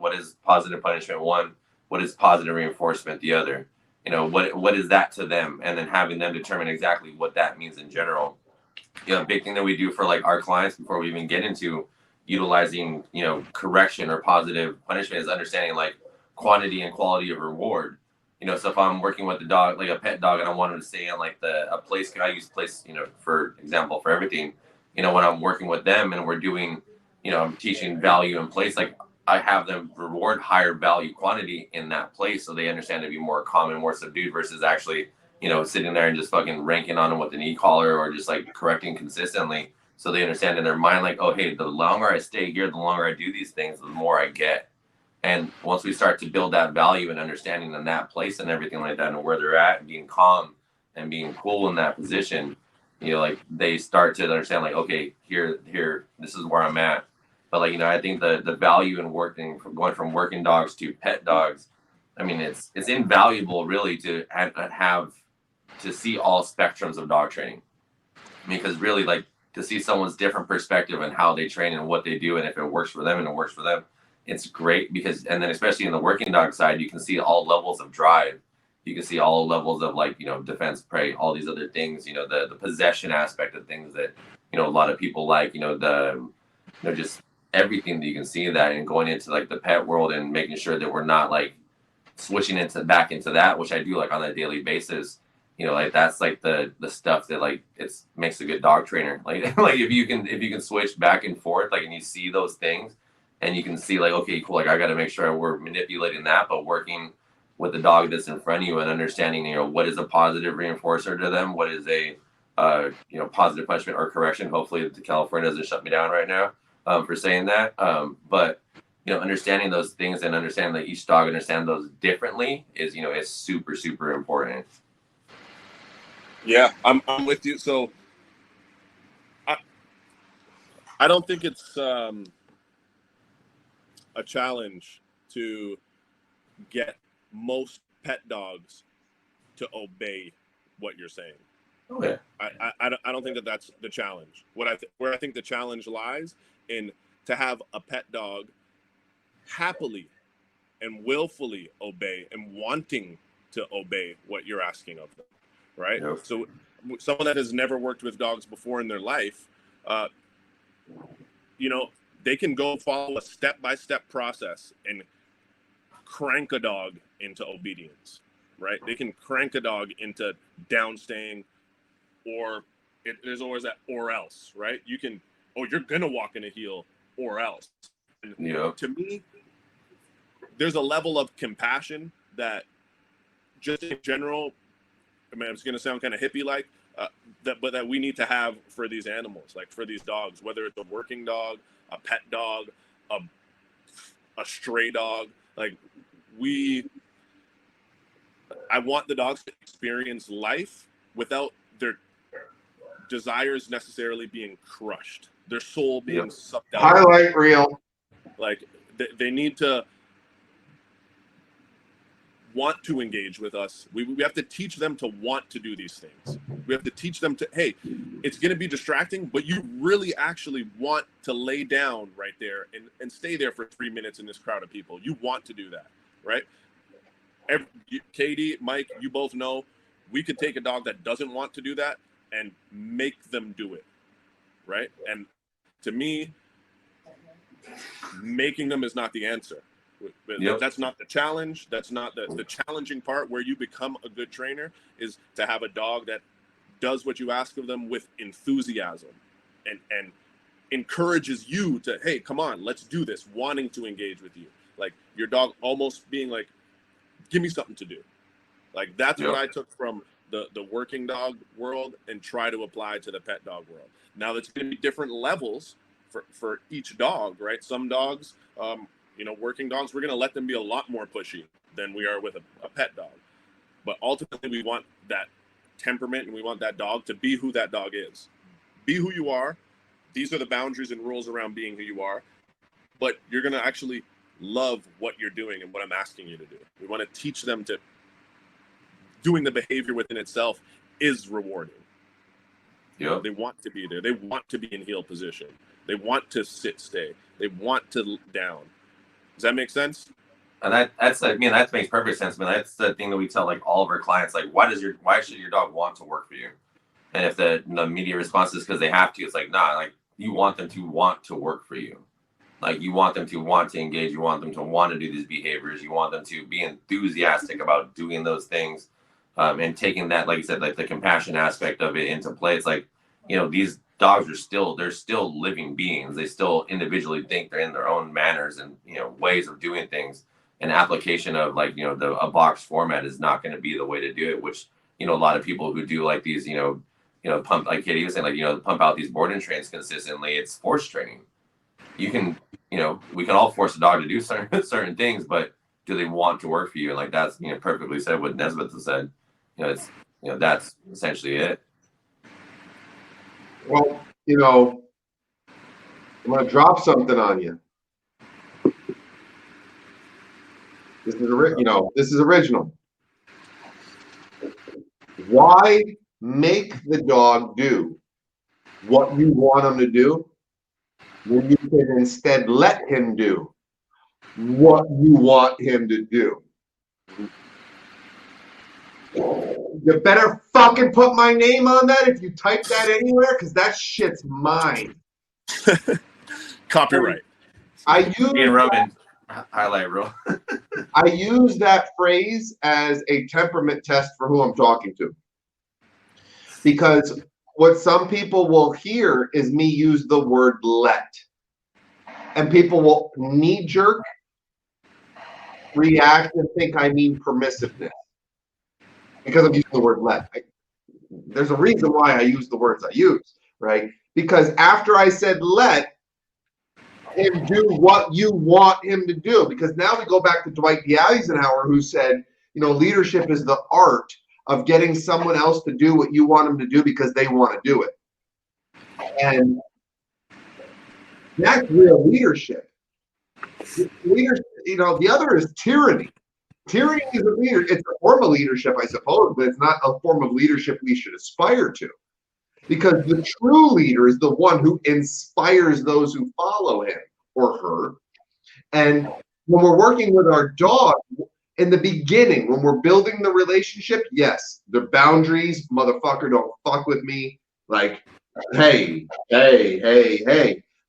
positive punishment one, what is positive reinforcement the other. What is that to them, and then having them determine exactly what that means in general. A big thing that we do for like our clients before we even get into utilizing correction or positive punishment is understanding like quantity and quality of reward. So if I'm working with a dog, like a pet dog, and I want them to stay in like a place, I use place for example for everything. When I'm working with them and we're doing I'm teaching value in place, like I have them reward higher value quantity in that place so they understand to be more calm and more subdued versus actually, sitting there and just fucking ranking on them with an e-collar or just like correcting consistently. So they understand in their mind, like, oh, hey, the longer I stay here, the longer I do these things, the more I get. And once we start to build that value and understanding in that place and everything like that and where they're at and being calm and being cool in that position, like they start to understand like, okay, here, this is where I'm at. But like, I think the value in going from working dogs to pet dogs, I mean, it's invaluable really to have to see all spectrums of dog training. Because really like to see someone's different perspective and how they train and what they do. And if it works for them and it works for them, it's great because, and then especially in the working dog side, you can see all levels of drive. You can see all levels of like, defense, prey, all these other things, the possession aspect of things that, a lot of people like, just everything that you can see that, and going into like the pet world and making sure that we're not like switching back into that, which I do like on a daily basis. Like that's like the stuff that like makes a good dog trainer. Like like if you can switch back and forth, like, and you see those things and you can see like, okay, cool, like I got to make sure we're manipulating that, but working with the dog that's in front of you and understanding, what is a positive reinforcer to them, what is a positive punishment or correction. Hopefully the California doesn't shut me down right now for saying that. But understanding those things and understanding that each dog understands those differently is is super, super important. Yeah, I'm with you. So I don't think it's a challenge to get most pet dogs to obey what you're saying. Okay. I don't think that's the challenge. Where I think the challenge lies in to have a pet dog happily and willfully obey and wanting to obey what you're asking of them, right? Yep. So someone that has never worked with dogs before in their life, they can go follow a step-by-step process and crank a dog into obedience, right? They can crank a dog into downstaying, or there's always that or else, right? You can, you're going to walk in a heel or else. And to me, there's a level of compassion that just in general, I mean, it's going to sound kind of hippie-like, but that we need to have for these animals, like for these dogs, whether it's a working dog, a pet dog, a stray dog. Like I want the dogs to experience life without their desires necessarily being crushed, their soul being sucked out. Highlight reel. Like They need to want to engage with us. We have to teach them to want to do these things. We have to teach them to, hey, it's going to be distracting, but you really actually want to lay down right there and stay there for 3 minutes in this crowd of people. You want to do that, right? Katie, Mike, you both know we could take a dog that doesn't want to do that and make them do it, right? And to me, making them is not the answer. Yep. That's not the challenge. That's not the challenging part. Where you become a good trainer is to have a dog that does what you ask of them with enthusiasm and encourages you to, hey, come on, let's do this, wanting to engage with you. Like your dog almost being like, give me something to do. Like that's what I took from the working dog world and try to apply to the pet dog world. Now there's going to be different levels for each dog, right? Some dogs, working dogs, we're going to let them be a lot more pushy than we are with a pet dog. But ultimately, we want that temperament and we want that dog to be who that dog is. Be who you are. These are the boundaries and rules around being who you are. But you're going to actually love what you're doing and what I'm asking you to do. We want to teach them to doing the behavior within itself is rewarding. Yep. They want to be there. They want to be in heel position. They want to sit, stay. They want to down. Does that make sense? And that makes perfect sense. I mean, that's the thing that we tell like all of our clients. Like, why should your dog want to work for you? And if the immediate response is because they have to, it's like, nah. Like you want them to want to work for you. Like you want them to want to engage. You want them to want to do these behaviors. You want them to be enthusiastic about doing those things, and taking that, like you said, like the compassion aspect of it into play. It's like, these dogs they're still living beings. They still individually think. They're in their own manners and ways of doing things. An application of like a box format is not going to be the way to do it. Which a lot of people who do like these pump, like Katie was saying, like pump out these board and trains consistently. It's force training. You can we can all force a dog to do certain things, but do they want to work for you? And like that's perfectly said what Nezbeth has said. It's that's essentially it. Well, I'm going to drop something on you. This is original. Why make the dog do what you want him to do when you can instead let him do what you want him to do? You better fucking put my name on that if you type that anywhere, because that shit's mine. Copyright. Highlight rule. I use that phrase as a temperament test for who I'm talking to. Because what some people will hear is me use the word let. And people will knee-jerk react and think I mean permissiveness. Because I'm using the word let. There's a reason why I use the words I use, right? Because after I said let him do what you want him to do, because now we go back to Dwight D. Eisenhower, who said, leadership is the art of getting someone else to do what you want them to do because they want to do it. And that's real leadership. Leadership, the other is tyranny. Tyranny is a leader. It's a form of leadership, I suppose, but it's not a form of leadership we should aspire to. Because the true leader is the one who inspires those who follow him or her. And when we're working with our dog, in the beginning, when we're building the relationship, yes, the boundaries, motherfucker, don't fuck with me. Like, hey.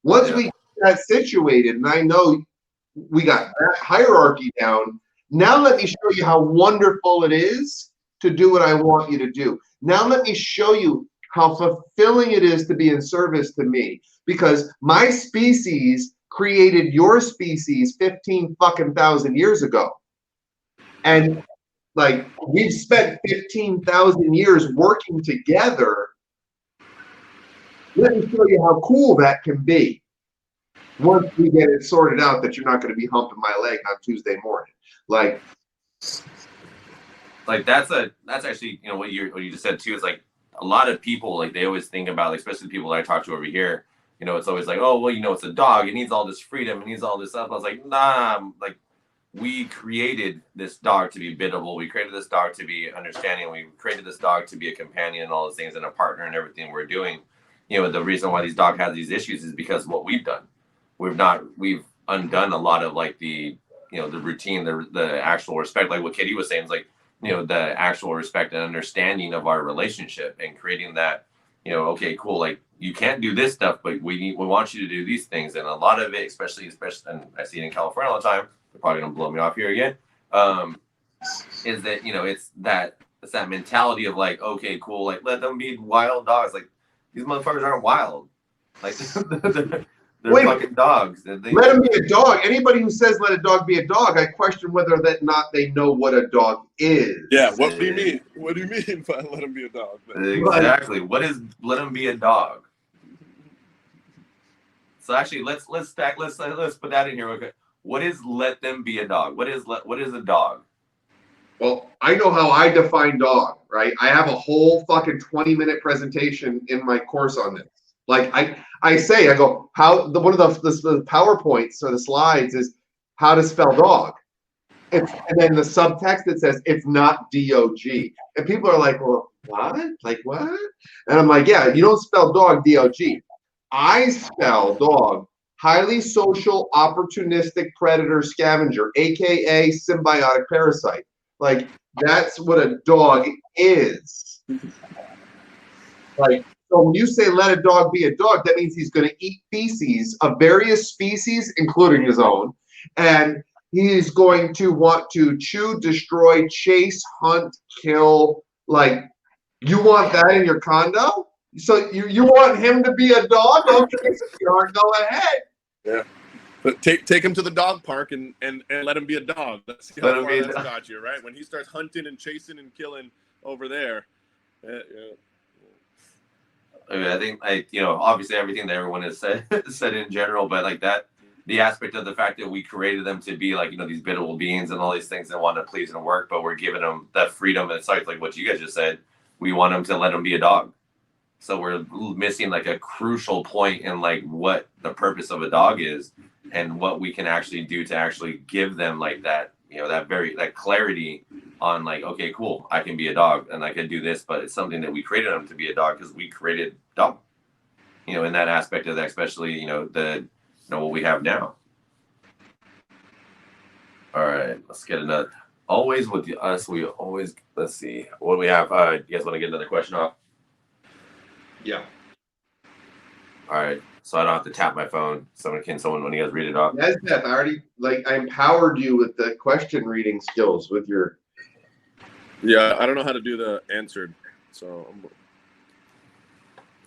Once we get that situated, and I know we got that hierarchy down, now let me show you how wonderful it is to do what I want you to do. Now let me show you how fulfilling it is to be in service to me. Because my species created your species 15,000 years ago. And like we've spent 15,000 years working together. Let me show you how cool that can be. Once we get it sorted out that you're not going to be humping my leg on Tuesday morning. Like that's actually what you just said too. Is like a lot of people, like they always think about, like, especially the people that I talk to over here, you know, it's always like, oh, well, you know, it's a dog. It needs all this freedom. It needs all this stuff. I was like, nah, like, we created this dog to be biddable. We created this dog to be understanding. We created this dog to be a companion and all those things and a partner and everything we're doing. You know, the reason why these dogs have these issues is because of what we've done. We've undone a lot of like the, you know, the routine, the actual respect, like what Katie was saying, is like, you know, the actual respect and understanding of our relationship and creating that, you know, okay, cool. Like you can't do this stuff, but we want you to do these things. And a lot of it, especially, and I see it in California all the time, they're probably going to blow me off here again. Is that, you know, it's that mentality of like, okay, cool. Like let them be wild dogs. Like these motherfuckers aren't wild. Like they're fucking dogs. Let them be a dog. Anybody who says let a dog be a dog, I question whether that not they know what a dog is. Yeah. What do you mean? What do you mean by let them be a dog? Exactly. What is let them be a dog? So actually, let's put that in here. Okay. What is let them be a dog? What is a dog? Well, I know how I define dog, right? I have a whole fucking 20-minute presentation in my course on this. Like I go, one of the PowerPoints or the slides is how to spell dog. And then the subtext that says it's not D-O-G. And people are like, well, what? Like what? And I'm like, yeah, you don't spell dog D-O-G. I spell dog highly social, opportunistic predator scavenger, aka symbiotic parasite. Like that's what a dog is. Like, so when you say let a dog be a dog, that means he's going to eat feces of various species, including his own, and he's going to want to chew, destroy, chase, hunt, kill. Like, you want that in your condo? So you want him to be a dog? Okay, go ahead. Yeah. But take him to the dog park and let him be a dog. Let's see how far that's got you, right? When he starts hunting and chasing and killing over there. Yeah. I mean, I think, you know, obviously everything that everyone has said in general, but like that, the aspect of the fact that we created them to be like, you know, these biddable beings and all these things that want to please and work, but we're giving them that freedom. And it's like what you guys just said, we want them to let them be a dog. So we're missing like a crucial point in like what the purpose of a dog is and what we can actually do to actually give them like that, you know, that clarity on like, okay, cool, I can be a dog and I can do this, but it's something that we created them to be a dog because we created dog, you know, in that aspect of that, especially, you know, what we have now. All right, let's get another. Always with us, let's see what do we have. You guys want to get another question off? Yeah. All right, so I don't have to tap my phone. Someone when you guys read it off. Nezbeth, I empowered you with the question reading skills with your. Yeah, I don't know how to do the answered, so.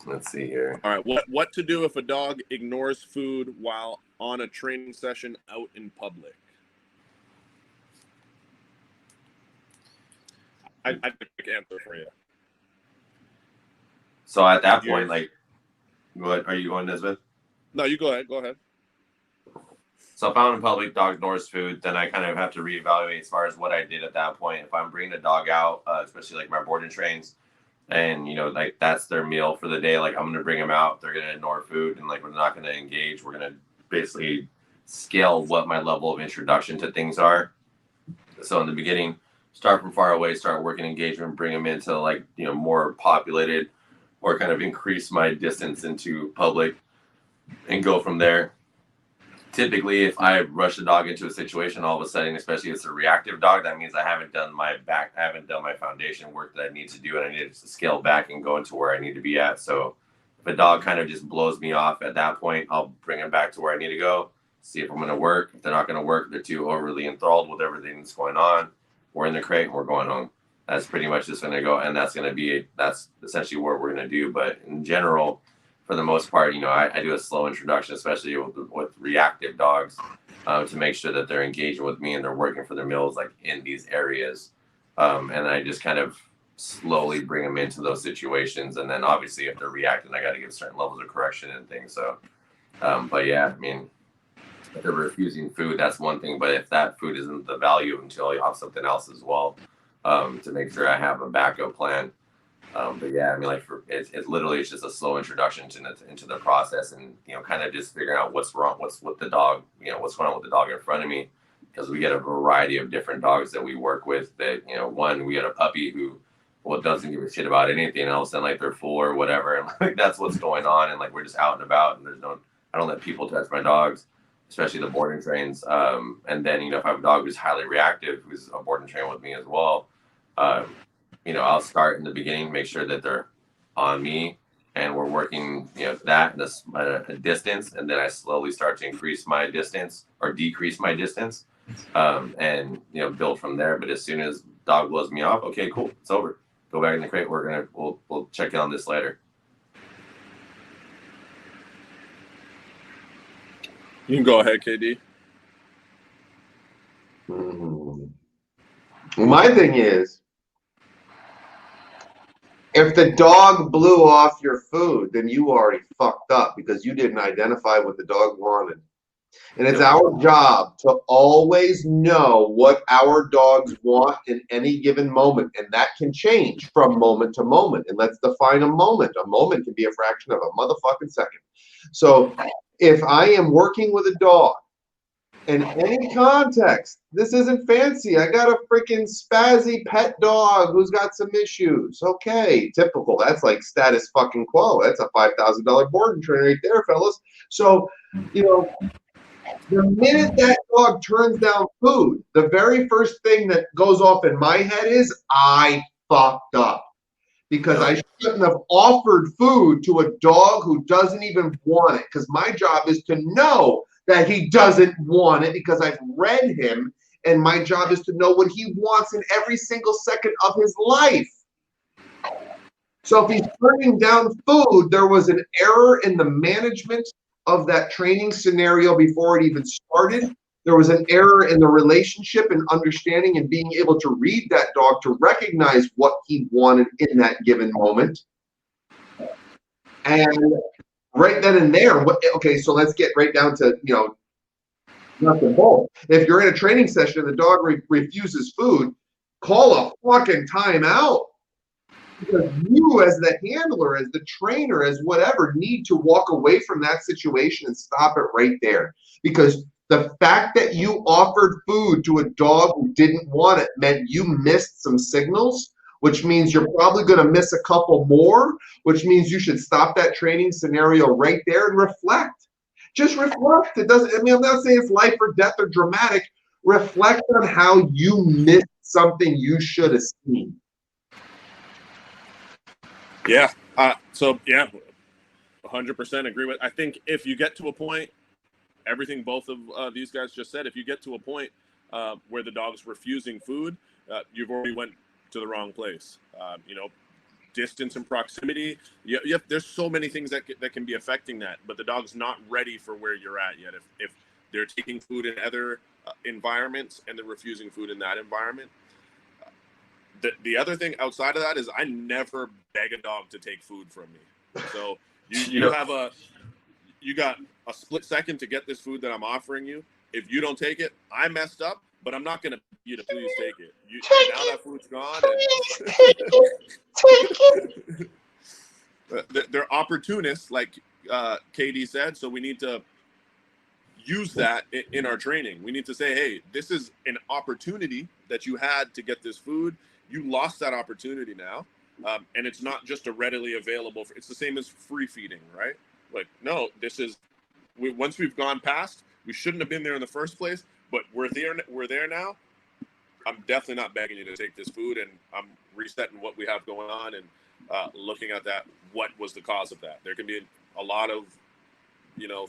Let's see here. All right, what to do if a dog ignores food while on a training session out in public? I have a quick answer for you. So at that point, like, what are you going, Nezbeth? No, you go ahead. Go ahead. So if I'm in public, dog ignores food, then I kind of have to reevaluate as far as what I did at that point. If I'm bringing a dog out, especially like my board and trains, and you know, like that's their meal for the day, like I'm gonna bring them out. They're gonna ignore food, and like we're not gonna engage. We're gonna basically scale what my level of introduction to things are. So in the beginning, start from far away, start working engagement, bring them into like, you know, more populated, or kind of increase my distance into public and go from there. Typically, if I rush a dog into a situation, all of a sudden, especially if it's a reactive dog, that means I haven't done my foundation work that I need to do, and I need to scale back and go into where I need to be at. So if a dog kind of just blows me off at that point, I'll bring them back to where I need to go, see if I'm going to work. If they're not going to work, they're too overly enthralled with everything that's going on, we're in the crate and we're going home. That's pretty much just going to go, and that's essentially what we're going to do. But in general, for the most part, you know, I do a slow introduction, especially with reactive dogs, to make sure that they're engaging with me and they're working for their meals like in these areas. And I just kind of slowly bring them into those situations. And then obviously if they're reacting, I got to give certain levels of correction and things. So, but yeah, I mean, if they're refusing food, that's one thing. But if that food isn't the value until you have something else as well, to make sure I have a backup plan. But yeah, I mean, like it's literally it's just a slow introduction into the process, and kind of just figuring out what's wrong, what's with the dog, what's going on with the dog in front of me, because we get a variety of different dogs that we work with. That one we had a puppy who doesn't give a shit about anything else, and like they're full or whatever, and like that's what's going on, and like we're just out and about, and I don't let people touch my dogs, especially the boarding trains. And then if I have a dog who's highly reactive, who's a boarding train with me as well. I'll start in the beginning, make sure that they're on me, and we're working, that at a distance, and then I slowly start to increase my distance or decrease my distance, and build from there. But as soon as dog blows me off, okay, cool, it's over. Go back in the crate. We'll check in on this later. You can go ahead, KD. Well, my thing is, if the dog blew off your food, then you already fucked up because you didn't identify what the dog wanted. And it's our job to always know what our dogs want in any given moment. And that can change from moment to moment. And let's define a moment. A moment can be a fraction of a motherfucking second. So if I am working with a dog in any context, this isn't fancy. I got a freaking spazzy pet dog who's got some issues. Okay, typical. That's like status fucking quo. That's a $5,000 boarding train right there, fellas. So, the minute that dog turns down food, the very first thing that goes off in my head is I fucked up. Because I shouldn't have offered food to a dog who doesn't even want it. Because my job is to know that he doesn't want it because I've read him, and my job is to know what he wants in every single second of his life. So if he's turning down food, there was an error in the management of that training scenario before it even started. There was an error in the relationship and understanding and being able to read that dog to recognize what he wanted in that given moment. And right then and there, okay, so let's get right down to, nuts and bolts. If you're in a training session and the dog refuses food, call a fucking timeout. Because you as the handler, as the trainer, as whatever, need to walk away from that situation and stop it right there. Because the fact that you offered food to a dog who didn't want it meant you missed some signals, which means you're probably going to miss a couple more, which means you should stop that training scenario right there and reflect. Just reflect. It doesn't, I'm not saying it's life or death or dramatic. Reflect on how you missed something you should have seen. Yeah. 100% agree with. I think if you get to a point, everything both of these guys just said, if you get to a point where the dog's refusing food, you've already went to the wrong place. Distance and proximity. There's so many things that can be affecting that, but the dog's not ready for where you're at yet. If they're taking food in other environments and they're refusing food in that environment. The other thing outside of that is I never beg a dog to take food from me. So you got a split second to get this food that I'm offering you. If you don't take it, I messed up, but I'm not going to beg you to please take it. Now that food's gone. They're opportunists, like KD said, so we need to use that in our training. We need to say, hey, this is an opportunity that you had to get this food. You lost that opportunity now, and it's not just a readily available. It's the same as free feeding, right? Like, no, once we've gone past, we shouldn't have been there in the first place, but we're there now. I'm definitely not begging you to take this food, and I'm resetting what we have going on and looking at that. What was the cause of that? There can be a lot of,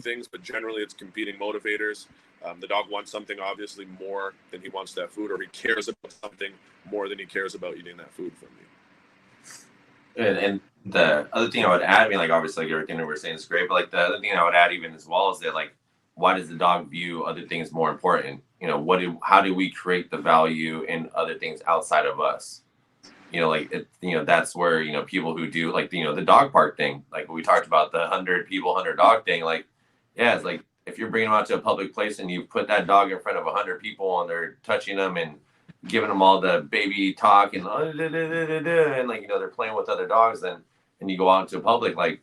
things, but generally it's competing motivators. The dog wants something obviously more than he wants that food, or he cares about something more than he cares about eating that food from you. And the other thing I would add, obviously everything that we're saying is great, but like the other thing I would add even as well is that why does the dog view other things more important? How do we create the value in other things outside of us? That's where, people who do the dog park thing, like we talked about the 100 people, 100 dog thing, it's if you're bringing them out to a public place and you put that dog in front of 100 people and they're touching them and giving them all the baby talk and like, you know, they're playing with other dogs, then and you go out into public, like,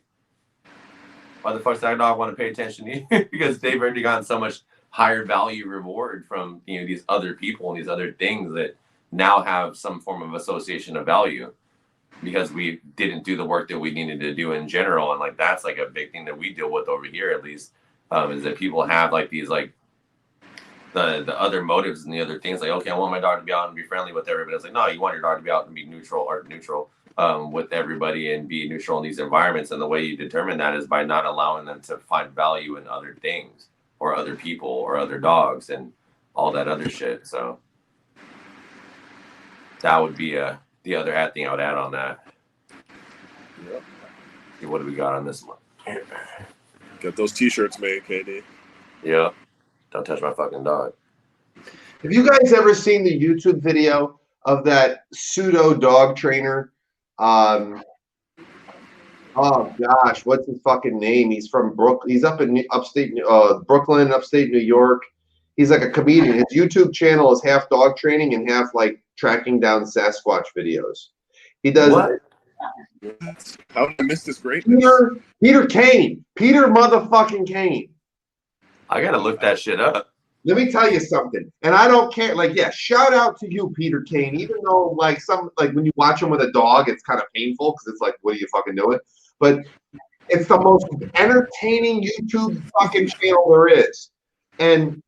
why the fuck does that dog want to pay attention to you? Because they've already gotten so much higher value reward from, you know, these other people and these other things that now have some form of association of value because we didn't do the work that we needed to do in general. And like that's like a big thing that we deal with over here, at least, is that people have like these like the other motives and the other things, like, okay, I want my dog to be out and be friendly with everybody. It's like, no, you want your dog to be out and be neutral with everybody and be neutral in these environments. And the way you determine that is by not allowing them to find value in other things or other people or other dogs and all that other shit. So that would be the other thing I would add on that. Yep. See, what do we got on this one? Get those t-shirts made, KD. Yeah. Don't touch my fucking dog. Have you guys ever seen the YouTube video of that pseudo dog trainer? Oh gosh, what's his fucking name? He's from Brooklyn. He's up in upstate Brooklyn, upstate New York. He's like a comedian. His YouTube channel is half dog training and half like tracking down Sasquatch videos. He does. What? How did I miss this greatness? Peter Kane. Peter motherfucking Kane. I gotta look that shit up. Let me tell you something, and I don't care. Like, yeah, shout out to you, Peter Kane. Even though, like, when you watch him with a dog, it's kind of painful because it's like, what are you fucking doing? But it's the most entertaining YouTube fucking channel there is. And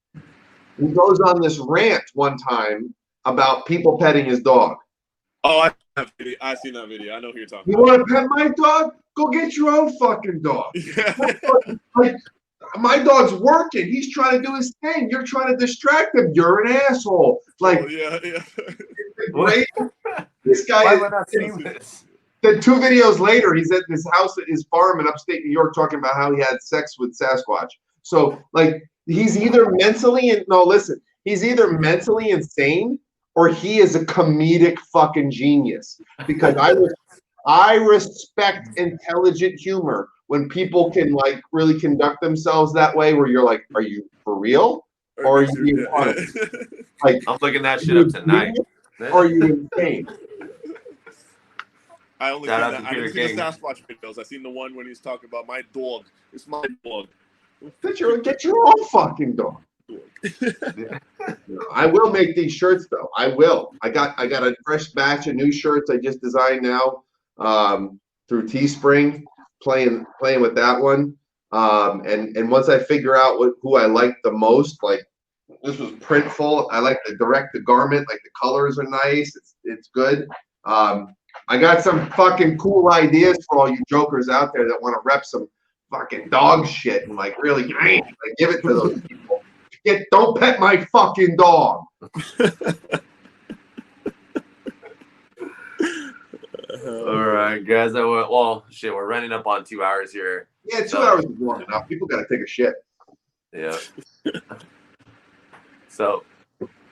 he goes on this rant one time about people petting his dog. Oh, I seen that video. I know who you're talking You about. want to pet my dog? Go get your own fucking dog. Yeah. Like, my dog's working. He's trying to do his thing. You're trying to distract him. You're an asshole. Like, Oh, yeah. great. This guy. Why have I not seen this? Then 2 videos later, he's at his house at his farm in upstate New York talking about how he had sex with Sasquatch. So, like, he's either he's either mentally insane or he is a comedic fucking genius. Because I respect intelligent humor when people can like really conduct themselves that way, where you're like, are you for real? Or are you being funny? Like, I'm looking that shit up tonight. Or are you insane? I only Shout seen out that. to I didn't Peter see the King. Sasquatch videos. I seen the one when he's talking about my dog. It's my dog. Get your own fucking dog. I will make these shirts though. I will. I got a fresh batch of new shirts I just designed now through Teespring. Playing with that one. And once I figure out who I like the most, like this was Printful. I like the garment, like the colors are nice. It's good. I got some fucking cool ideas for all you jokers out there that want to rep some fucking dog shit and like really like, give it to those people. Don't pet my fucking dog. All right, guys. Well, shit, we're running up on 2 hours here. Yeah, 2 hours is long enough. People got to take a shit. Yeah. So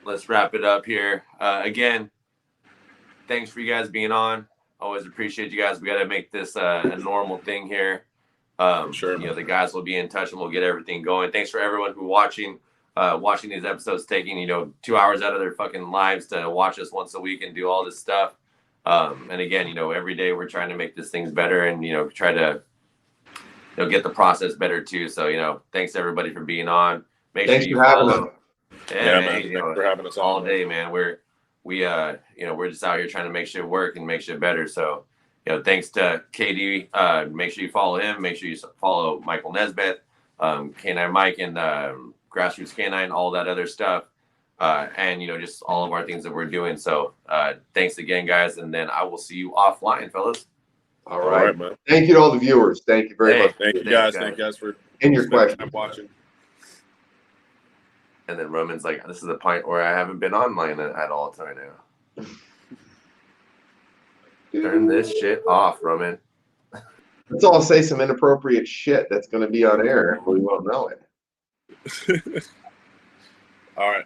let's wrap it up here. Again, thanks for you guys being on. Always appreciate you guys. We got to make this a normal thing here. Sure. You know, the guys will be in touch and we'll get everything going. Thanks for everyone who watching these episodes, taking 2 hours out of their fucking lives to watch us once a week and do all this stuff. And again, every day we're trying to make this things better and try to get the process better too. So thanks everybody for being on. Thanks for having us. Yeah, man, thanks for having us all on day, man. We're just out here trying to make shit work and make shit better. So thanks to KD. Make sure you follow him. Make sure you follow Michael Nezbeth, Canine Mike, and Grassroots Canine, all that other stuff. And just all of our things that we're doing. So thanks again, guys, and then I will see you offline, fellas. All right, man. Thank you to all the viewers. Thank you very much. Thank you guys. Thank you guys for your questions. time watching. And then Roman's like, this is the point where I haven't been online at all time now. Turn this shit off, Roman. Let's all say some inappropriate shit that's going to be on air and we won't know it. All right.